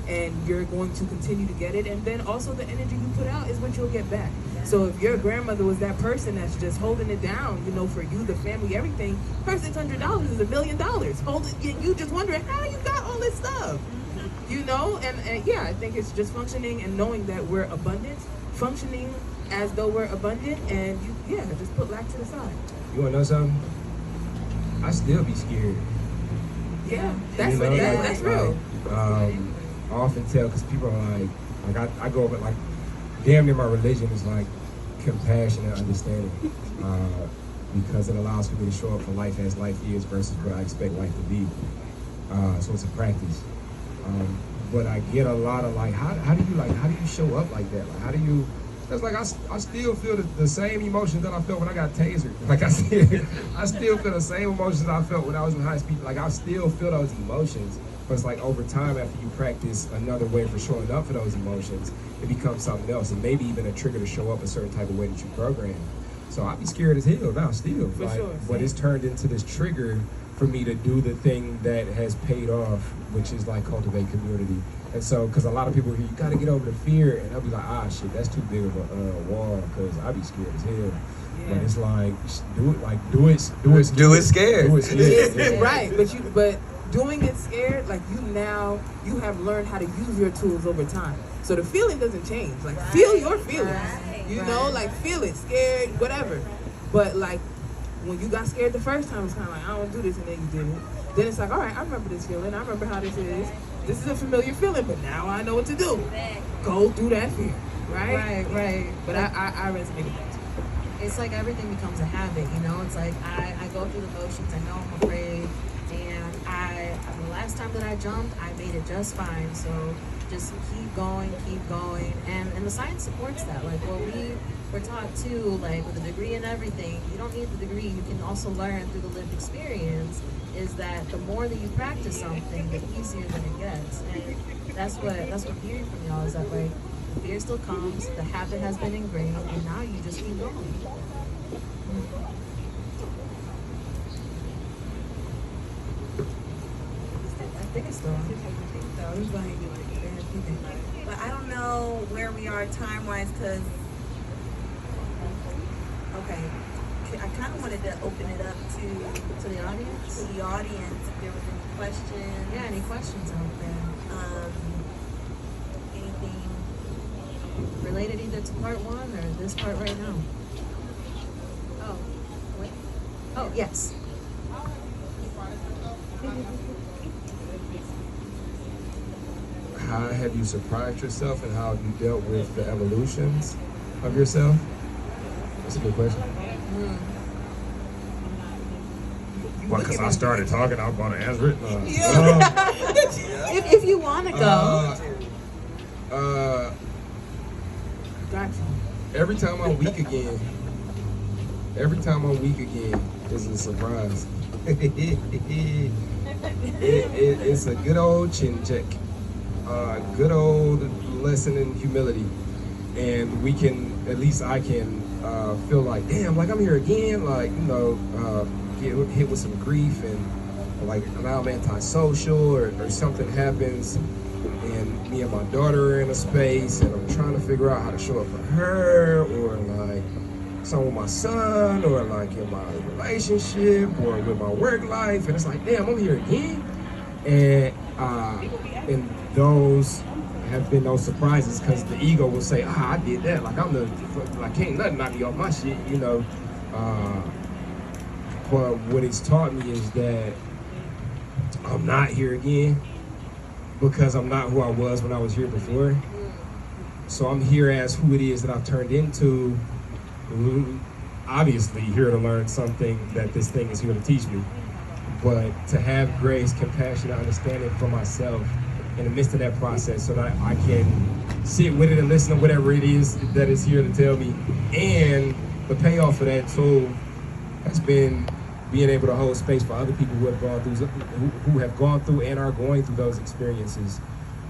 [SPEAKER 7] and you're going to continue to get it. And then also the energy you put out is what you'll get back. So if your grandmother was that person that's just holding it down, you know, for you, the family, everything, her $600 is $1 million. You just wondering how you got all this stuff, you know? And yeah, I think it's just functioning and knowing that we're abundant, functioning as though we're abundant, and just put lack to the side.
[SPEAKER 6] You wanna know something? I still be scared.
[SPEAKER 7] Yeah, that's that's real.
[SPEAKER 6] I often tell, because people are like I go over like damn near my religion is like compassion and understanding, because it allows for me to show up for life as life is versus what I expect life to be. So it's a practice. But I get a lot of like, how do you show up like that? Like, how do you? That's like I still feel the same emotions that I felt when I got tasered. Like I still feel the same emotions I felt when I was in high speed. Like I still feel those emotions, but it's like over time, after you practice another way for showing up for those emotions, it becomes something else, and maybe even a trigger to show up a certain type of way that you program. So I'd be scared as hell now still,
[SPEAKER 7] for sure.
[SPEAKER 6] But it's turned into this trigger for me to do the thing that has paid off, which is like cultivate community. And so, because a lot of people here, you got to get over the fear, and I'll be like, shit, that's too big of a wall, because I'd be scared as hell. Yeah. But it's like, do it scared. Do it scared.
[SPEAKER 7] Yeah. Right, but doing it scared, like you have learned how to use your tools over time. So the feeling doesn't change. Like feel your feelings, you know, like feel it, scared, whatever. But like when you got scared the first time, it's kind of like, I don't do this, and then you did it. Then it's like, all right, I remember this feeling. I remember how this is. This is a familiar feeling, but now I know what to do. Go through that fear, right? Right. But I resonate with that too.
[SPEAKER 2] It's like everything becomes a habit, you know? It's like I go through the motions, I know I'm afraid, and the last time that I jumped, I made it just fine. So just keep going, and the science supports that. Like what we're taught too, like with a degree and everything, you don't need the degree, you can also learn through the lived experience, is that the more that you practice something, the easier that it gets. And that's what I'm hearing from y'all, is that like the fear still comes, the habit has been ingrained, and now you just keep going. I think it's still
[SPEAKER 3] But I don't know where we are time-wise, because, okay, I kind of wanted to open it up to the audience. If there was any questions.
[SPEAKER 2] Yeah, any questions out there?
[SPEAKER 3] Anything
[SPEAKER 2] Related either to part one or this part right now? Oh, wait. Oh, yes.
[SPEAKER 6] How have you surprised yourself, and how have you dealt with the evolutions of yourself? That's a good question. Well, because I started talking, I'm going to answer it.
[SPEAKER 2] If you want to go.
[SPEAKER 7] Gotcha.
[SPEAKER 6] Every time I'm weak again, is a surprise. It's a good old chin check. Good old lesson in humility. And we can, at least I can, feel like, damn, like I'm here again, like, get hit with some grief and like now I'm antisocial or something happens and me and my daughter are in a space and I'm trying to figure out how to show up for her or like something with my son or like in my relationship or with my work life and it's like, damn, I'm here again. And those have been those surprises because the ego will say, I did that. Like can't nothing knock me off my shit, But what it's taught me is that I'm not here again because I'm not who I was when I was here before. So I'm here as who it is that I've turned into. Obviously here to learn something that this thing is here to teach me. But to have grace, compassion, understanding for myself in the midst of that process so that I can sit with it and listen to whatever it is that is here to tell me. And the payoff for that too has been being able to hold space for other people who have gone through and are going through those experiences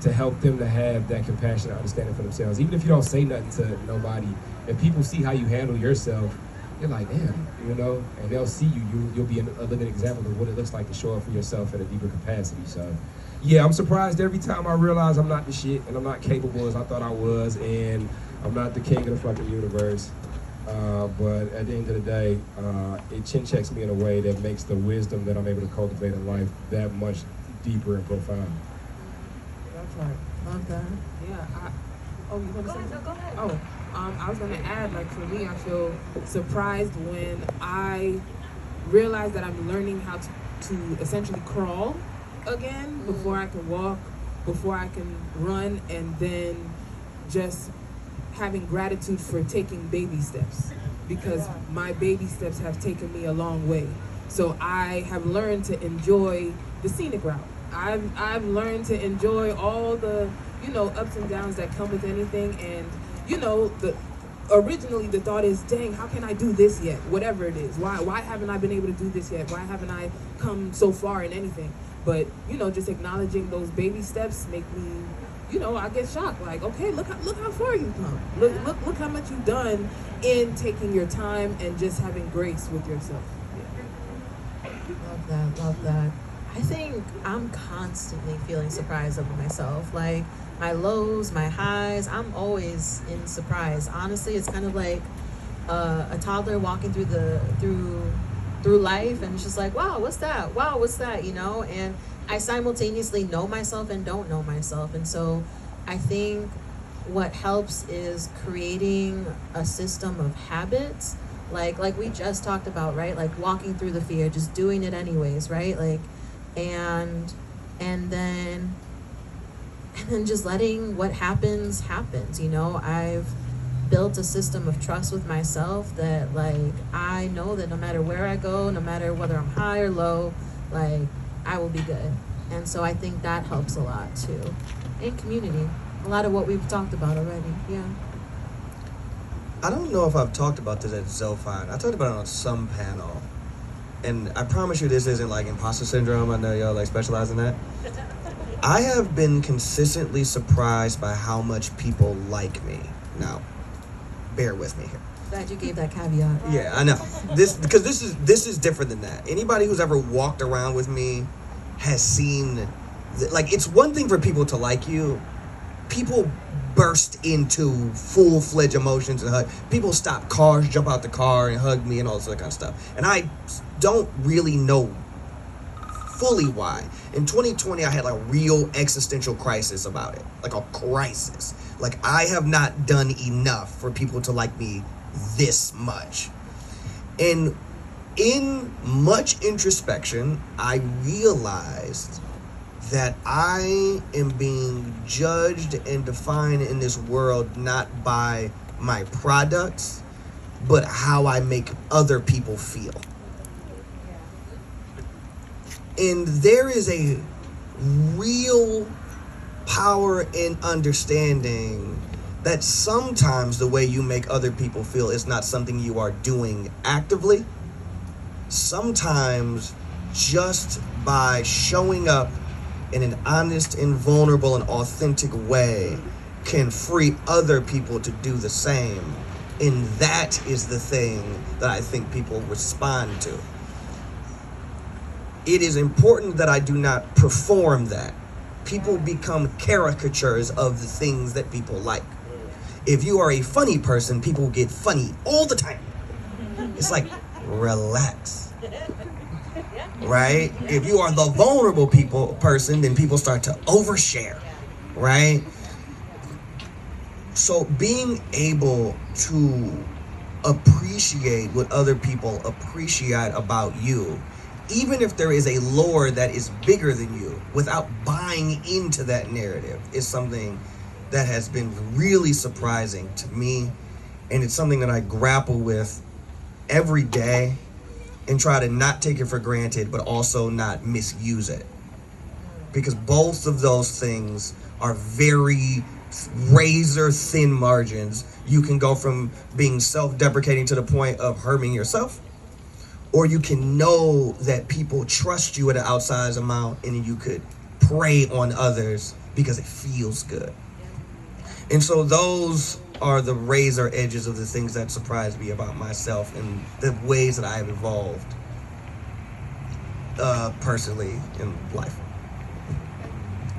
[SPEAKER 6] to help them to have that compassion and understanding for themselves. Even if you don't say nothing to nobody, if people see how you handle yourself, you're like, damn, and they'll see you'll be a living example of what it looks like to show up for yourself at a deeper capacity. So yeah, I'm surprised every time I realize I'm not the shit and I'm not capable as I thought I was and I'm not the king of the fucking universe. But at the end of the day, it chin checks me in a way that makes the wisdom that I'm able to cultivate in life that much deeper and profound.
[SPEAKER 7] That's right.
[SPEAKER 2] Love that.
[SPEAKER 7] Yeah. You want to say something?
[SPEAKER 4] Go ahead.
[SPEAKER 7] I was going to add, like, for me, I feel surprised when I realize that I'm learning how to essentially crawl again before I can walk, before I can run, and then just having gratitude for taking baby steps because my baby steps have taken me a long way. So I have learned to enjoy the scenic route. I've learned to enjoy all the, ups and downs that come with anything. And, originally the thought is, dang, how can I do this yet? Whatever it is. Why haven't I been able to do this yet? Why haven't I come so far in anything? But, just acknowledging those baby steps make me, I get shocked. Like, okay, look how far you've come. Look how much you've done in taking your time and just having grace with yourself.
[SPEAKER 2] Love that. I think I'm constantly feeling surprised over myself. Like my lows, my highs, I'm always in surprise. Honestly, it's kind of like a toddler walking through life and it's just like, wow, what's that? And I simultaneously know myself and don't know myself. And so I think what helps is creating a system of habits, like we just talked about, right? Like walking through the fear, just doing it anyways, right? Like, and then just letting what happens. I've built a system of trust with myself that, like, I know that no matter where I go, no matter whether I'm high or low, like, I will be good. And so I think that helps a lot too. And community. A lot of what we've talked about already. Yeah.
[SPEAKER 8] I don't know if I've talked about this at Zofine. I talked about it on some panel. And I promise you this isn't like imposter syndrome. I know y'all like specialize in that. I have been consistently surprised by how much people like me. Now, bear with me here.
[SPEAKER 2] Glad you gave that caveat.
[SPEAKER 8] Yeah, I know. This is different than that. Anybody who's ever walked around with me has seen, like, it's one thing for people to like you. People burst into full-fledged emotions and hug. People stop cars, jump out the car and hug me and all this other kind of stuff. And I don't really know fully why. In 2020, I had like a real existential crisis about it. Like a crisis. Like, I have not done enough for people to like me this much. And in much introspection, I realized that I am being judged and defined in this world not by my products, but how I make other people feel. And there is a real power in understanding that sometimes the way you make other people feel is not something you are doing actively. Sometimes just by showing up in an honest and vulnerable and authentic way can free other people to do the same. And that is the thing that I think people respond to. It is important that I do not perform that. People become caricatures of the things that people like. If you are a funny person, people get funny all the time. It's like, relax. Right? If you are the vulnerable person, then people start to overshare. Right? So being able to appreciate what other people appreciate about you, even if there is a lore that is bigger than you, without buying into that narrative, is something that has been really surprising to me. And it's something that I grapple with every day and try to not take it for granted, but also not misuse it. Because both of those things are very razor thin margins. You can go from being self-deprecating to the point of harming yourself, or you can know that people trust you at an outsized amount and you could prey on others because it feels good. And so those are the razor edges of the things that surprise me about myself and the ways that I have evolved personally in life.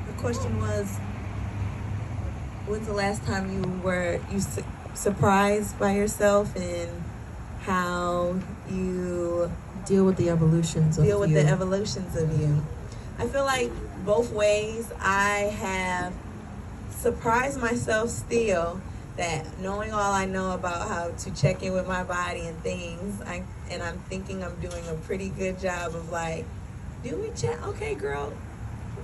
[SPEAKER 3] The question was, when's the last time you were surprised by yourself and how you
[SPEAKER 2] Deal with the evolutions of
[SPEAKER 3] deal with
[SPEAKER 2] you.
[SPEAKER 3] the evolutions of you? I feel like both ways I have surprised myself still, that knowing all I know about how to check in with my body and things, I'm thinking I'm doing a pretty good job of like, do we check? Okay, girl,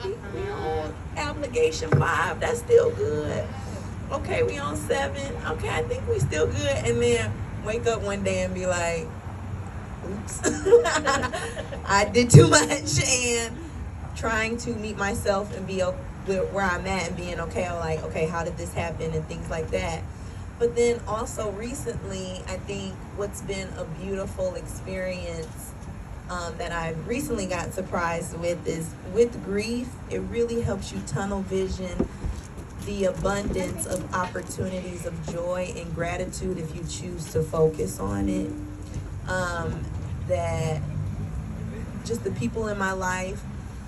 [SPEAKER 3] we on obligation 5, that's still good. Okay, we on 7, okay, I think we still good. And then wake up one day and be like, oops, I did too much, and trying to meet myself and be where I'm at and being okay. I'm like, okay, how did this happen and things like that. But then also recently, I think what's been a beautiful experience that I recently got surprised with is with grief, it really helps you tunnel vision the abundance of opportunities of joy and gratitude if you choose to focus on it. That just the people in my life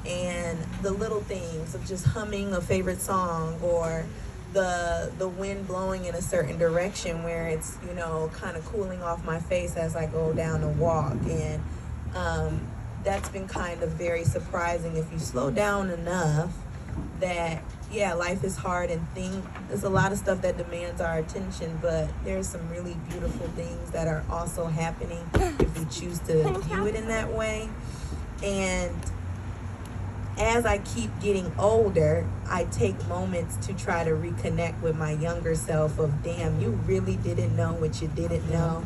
[SPEAKER 3] and the little things of just humming a favorite song, or the wind blowing in a certain direction where it's, you know, kind of cooling off my face as I go down a walk. And that's been kind of very surprising if you slow down enough that, yeah, life is hard and there's a lot of stuff that demands our attention, but there's some really beautiful things that are also happening if we choose to view it in that way. And as I keep getting older, I take moments to try to reconnect with my younger self of, damn, you really didn't know what you didn't know,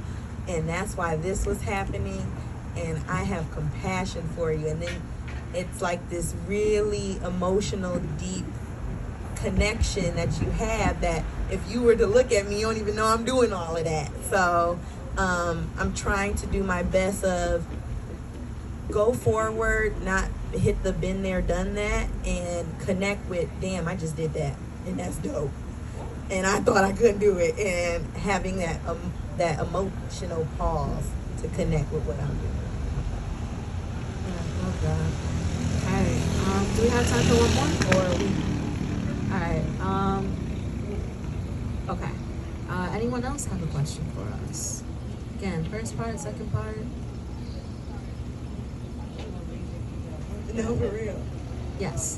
[SPEAKER 3] and that's why this was happening, and I have compassion for you. And then it's like this really emotional, deep connection that you have, that if you were to look at me, you don't even know I'm doing all of that. So I'm trying to do my best of go forward, not hit the been there, done that, and connect with, damn, I just did that, and that's dope. And I thought I couldn't do it, and having that emotional pause to connect with what I'm doing.
[SPEAKER 2] Oh God. Alright, do we have time for one more? Or we... Alright, okay. Anyone else have a question for us? Again, first part, second part?
[SPEAKER 3] No, for real.
[SPEAKER 2] Yes.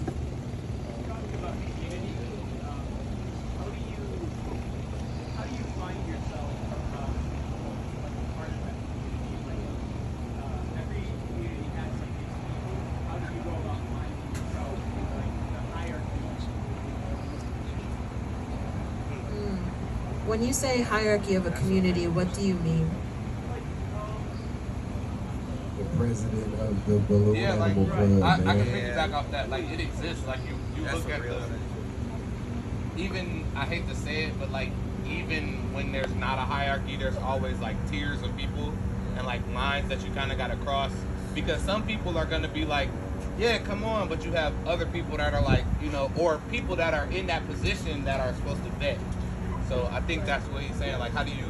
[SPEAKER 2] When you say hierarchy of a community, what do you mean?
[SPEAKER 6] president of the Balloon
[SPEAKER 9] Yeah, like
[SPEAKER 6] Animal Club,
[SPEAKER 9] I can
[SPEAKER 6] man.
[SPEAKER 9] piggyback off that. Like it exists. Like you
[SPEAKER 8] That's
[SPEAKER 9] look
[SPEAKER 8] a
[SPEAKER 9] at
[SPEAKER 8] real
[SPEAKER 9] the
[SPEAKER 8] thing.
[SPEAKER 9] even I hate to say it, but like even when there's not a hierarchy, there's always like tiers of people and like lines that you kind of got to cross because some people are gonna be like, yeah, come on, but you have other people that are like, you know, or people that are in that position that are supposed to vet. So I think that's what he's saying. Like, how do you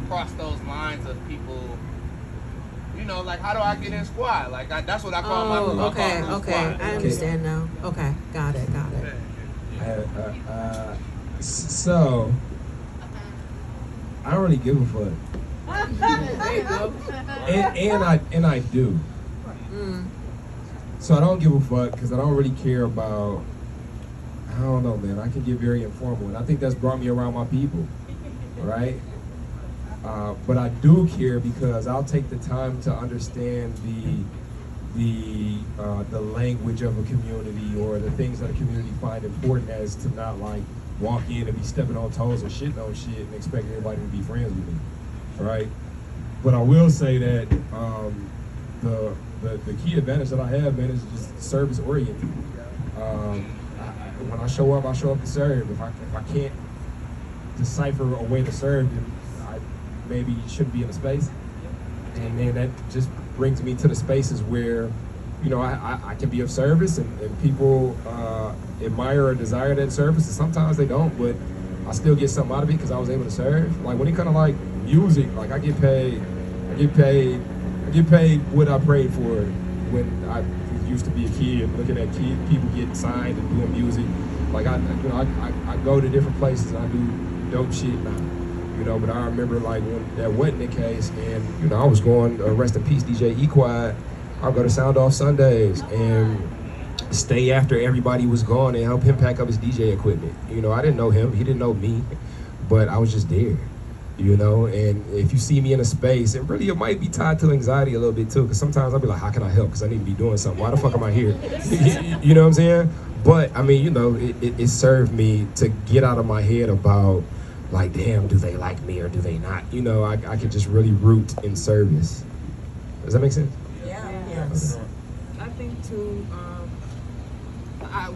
[SPEAKER 9] cross those lines of people? You know, like how do I get in squad? Like that's what I call my group. I call
[SPEAKER 2] okay,
[SPEAKER 9] it group
[SPEAKER 2] okay.
[SPEAKER 9] squad.
[SPEAKER 2] I understand now. Okay, got it.
[SPEAKER 6] So, I don't really give a fuck.
[SPEAKER 7] There you go.
[SPEAKER 6] And I do. So I don't give a fuck because I don't really care about. I don't know, man. I can get very informal, and I think that's brought me around my people, right? But I do care because I'll take the time to understand the language of a community or the things that a community find important as to not like walk in and be stepping on toes and shitting on shit and expect everybody to be friends with me, right? But I will say that the key advantage that I have, man, is just service oriented. When I show up to serve. If I can't decipher a way to serve, then I maybe shouldn't be in the space. And then that just brings me to the spaces where, you know, I can be of service and people admire or desire that service, and sometimes they don't, but I still get something out of it because I was able to serve. Like when it kind of like music, like I get paid what I prayed for when I used to be a kid, looking at people getting signed and doing music. Like I go to different places and I do dope shit now, you know. But I remember like when that wasn't the case, and you know I was going rest in peace DJ Equiet. I'll go to Sound Off Sundays and stay after everybody was gone and help him pack up his DJ equipment. You know, I didn't know him, he didn't know me, but I was just there. You know, and if you see me in a space, and really it might be tied to anxiety a little bit too, because sometimes I'll be like, how can I help? Because I need to be doing something. Why the fuck am I here? You know what I'm saying? But I mean, you know, it served me to get out of my head about like, damn, do they like me or do they not? You know, I could just really root in service. Does that make sense?
[SPEAKER 2] Yes.
[SPEAKER 7] I think too,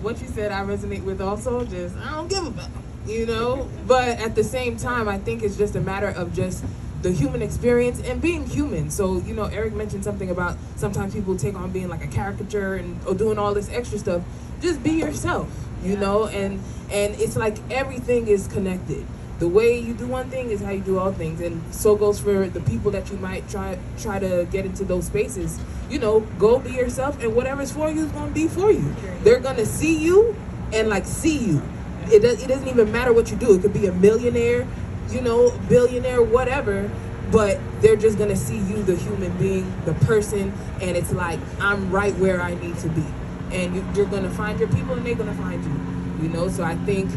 [SPEAKER 7] what you said I resonate with also, just I don't give a fuck, you know? But at the same time, I think it's just a matter of just the human experience and being human. So, you know, Eric mentioned something about sometimes people take on being like a caricature or doing all this extra stuff. Just be yourself, you know? And it's like everything is connected. The way you do one thing is how you do all things, and so goes for the people that you might try to get into those spaces. You know, go be yourself, and whatever's for you is gonna be for you. They're gonna see you and like see you. It doesn't even matter what you do. It could be a millionaire, you know, billionaire, whatever. But they're just gonna see you, the human being, the person, and it's like I'm right where I need to be. And you're gonna find your people, and they're gonna find you. You know, so I think,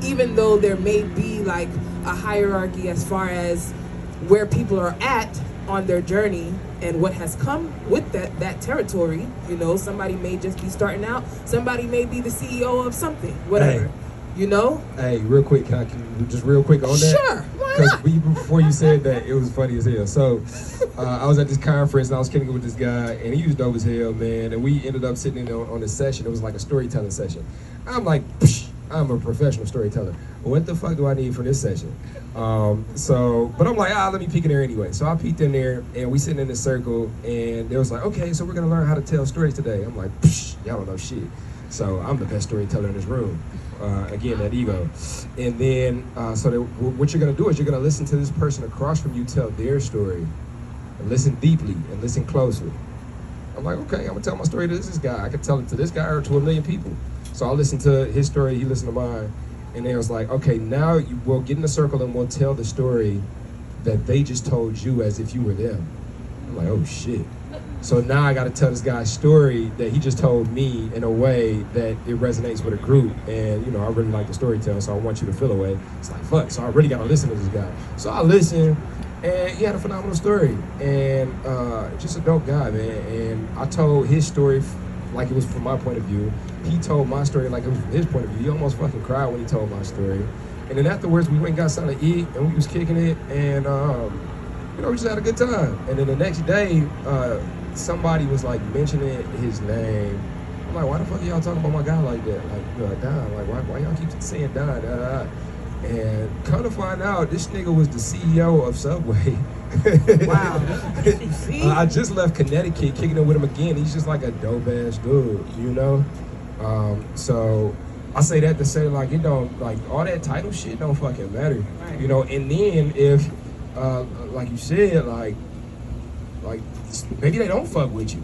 [SPEAKER 7] even though there may be like a hierarchy as far as where people are at on their journey and what has come with that territory, you know, somebody may just be starting out, somebody may be the CEO of something, whatever, you know?
[SPEAKER 6] Hey, real quick, can I just real quick on that?
[SPEAKER 7] Sure, why not?
[SPEAKER 6] Because before you said that, it was funny as hell. So, I was at this conference and I was kicking it with this guy, and he was dope as hell, man. And we ended up sitting in on this session. It was like a storytelling session. I'm like, psh, I'm a professional storyteller. What the fuck do I need for this session? But I'm like, let me peek in there anyway. So I peeked in there, and we sitting in this circle, and they was like, okay, so we're gonna learn how to tell stories today. I'm like, psh, y'all don't know shit. So I'm the best storyteller in this room. Again, that ego. And then, what you're gonna do is you're gonna listen to this person across from you tell their story, and listen deeply and listen closely. I'm like, okay, I'm gonna tell my story to this guy. I can tell it to this guy or to a million people. So I listened to his story, he listened to mine, and they was like, okay, now we'll get in a circle and we'll tell the story that they just told you as if you were them. I'm like, oh shit. So now I gotta tell this guy's story that he just told me in a way that it resonates with a group. And you know, I really like the storytelling, so I want you to feel a way. It's like, fuck, so I really gotta listen to this guy. So I listened, and he had a phenomenal story. And just a dope guy, man. And I told his story like it was from my point of view. He told my story like it was from his point of view. He almost fucking cried when he told my story. And then afterwards, we went and got something to eat, and we was kicking it. And You know, we just had a good time. And then the next day, somebody was like mentioning his name. I'm like, why the fuck are y'all talking about my guy like that? Like, Don, like, why y'all keep saying Don? And come to find out, this nigga was the CEO of Subway.
[SPEAKER 7] Wow.
[SPEAKER 6] I just left Connecticut, kicking it with him again. He's just like a dope ass dude, you know? So I say that to say, like, it don't, like, all that title shit don't fucking matter, you know? And then if, like you said, like maybe they don't fuck with you,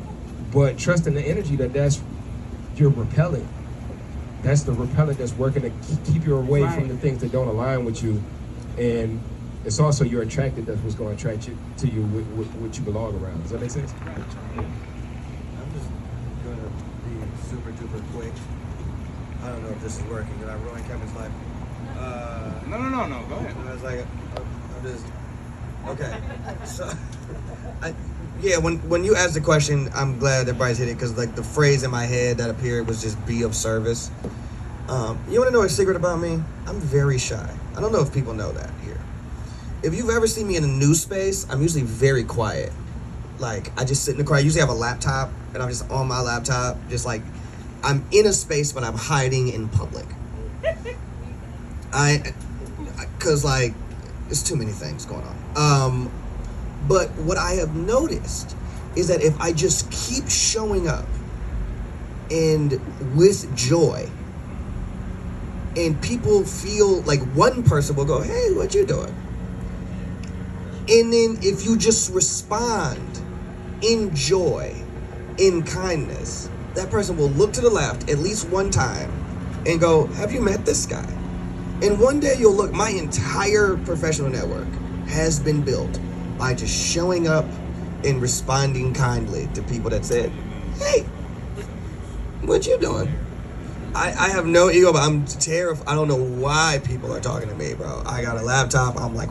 [SPEAKER 6] but trust in the energy that's you're repelling. That's the repellent that's working to keep you away from the things that don't align with you, and it's also you're attracted. That's what's going to attract you to you with what you belong around. Does that make sense?
[SPEAKER 8] I'm just gonna be super duper quick. I don't know if this is working. Did I ruin Kevin's life?
[SPEAKER 9] No. Go ahead.
[SPEAKER 8] I was like, I'm just okay. So, when you asked the question, I'm glad that Bryce hit it because like the phrase in my head that appeared was just "be of service." You want to know a secret about me? I'm very shy. I don't know if people know that here. If you've ever seen me in a new space, I'm usually very quiet. Like I just sit in the car. I usually have a laptop, and I'm just on my laptop, just like I'm in a space, but I'm hiding in public. Cause like there's too many things going on. But what I have noticed is that if I just keep showing up and with joy, and people feel like one person will go, "Hey, what you doing?" And then if you just respond in joy, in kindness, that person will look to the left at least one time and go, "Have you met this guy?" And one day you'll look, my entire professional network has been built by just showing up and responding kindly to people that said, "Hey, what you doing?" I have no ego, but I'm terrified. I don't know why people are talking to me, bro. I got a laptop. I'm like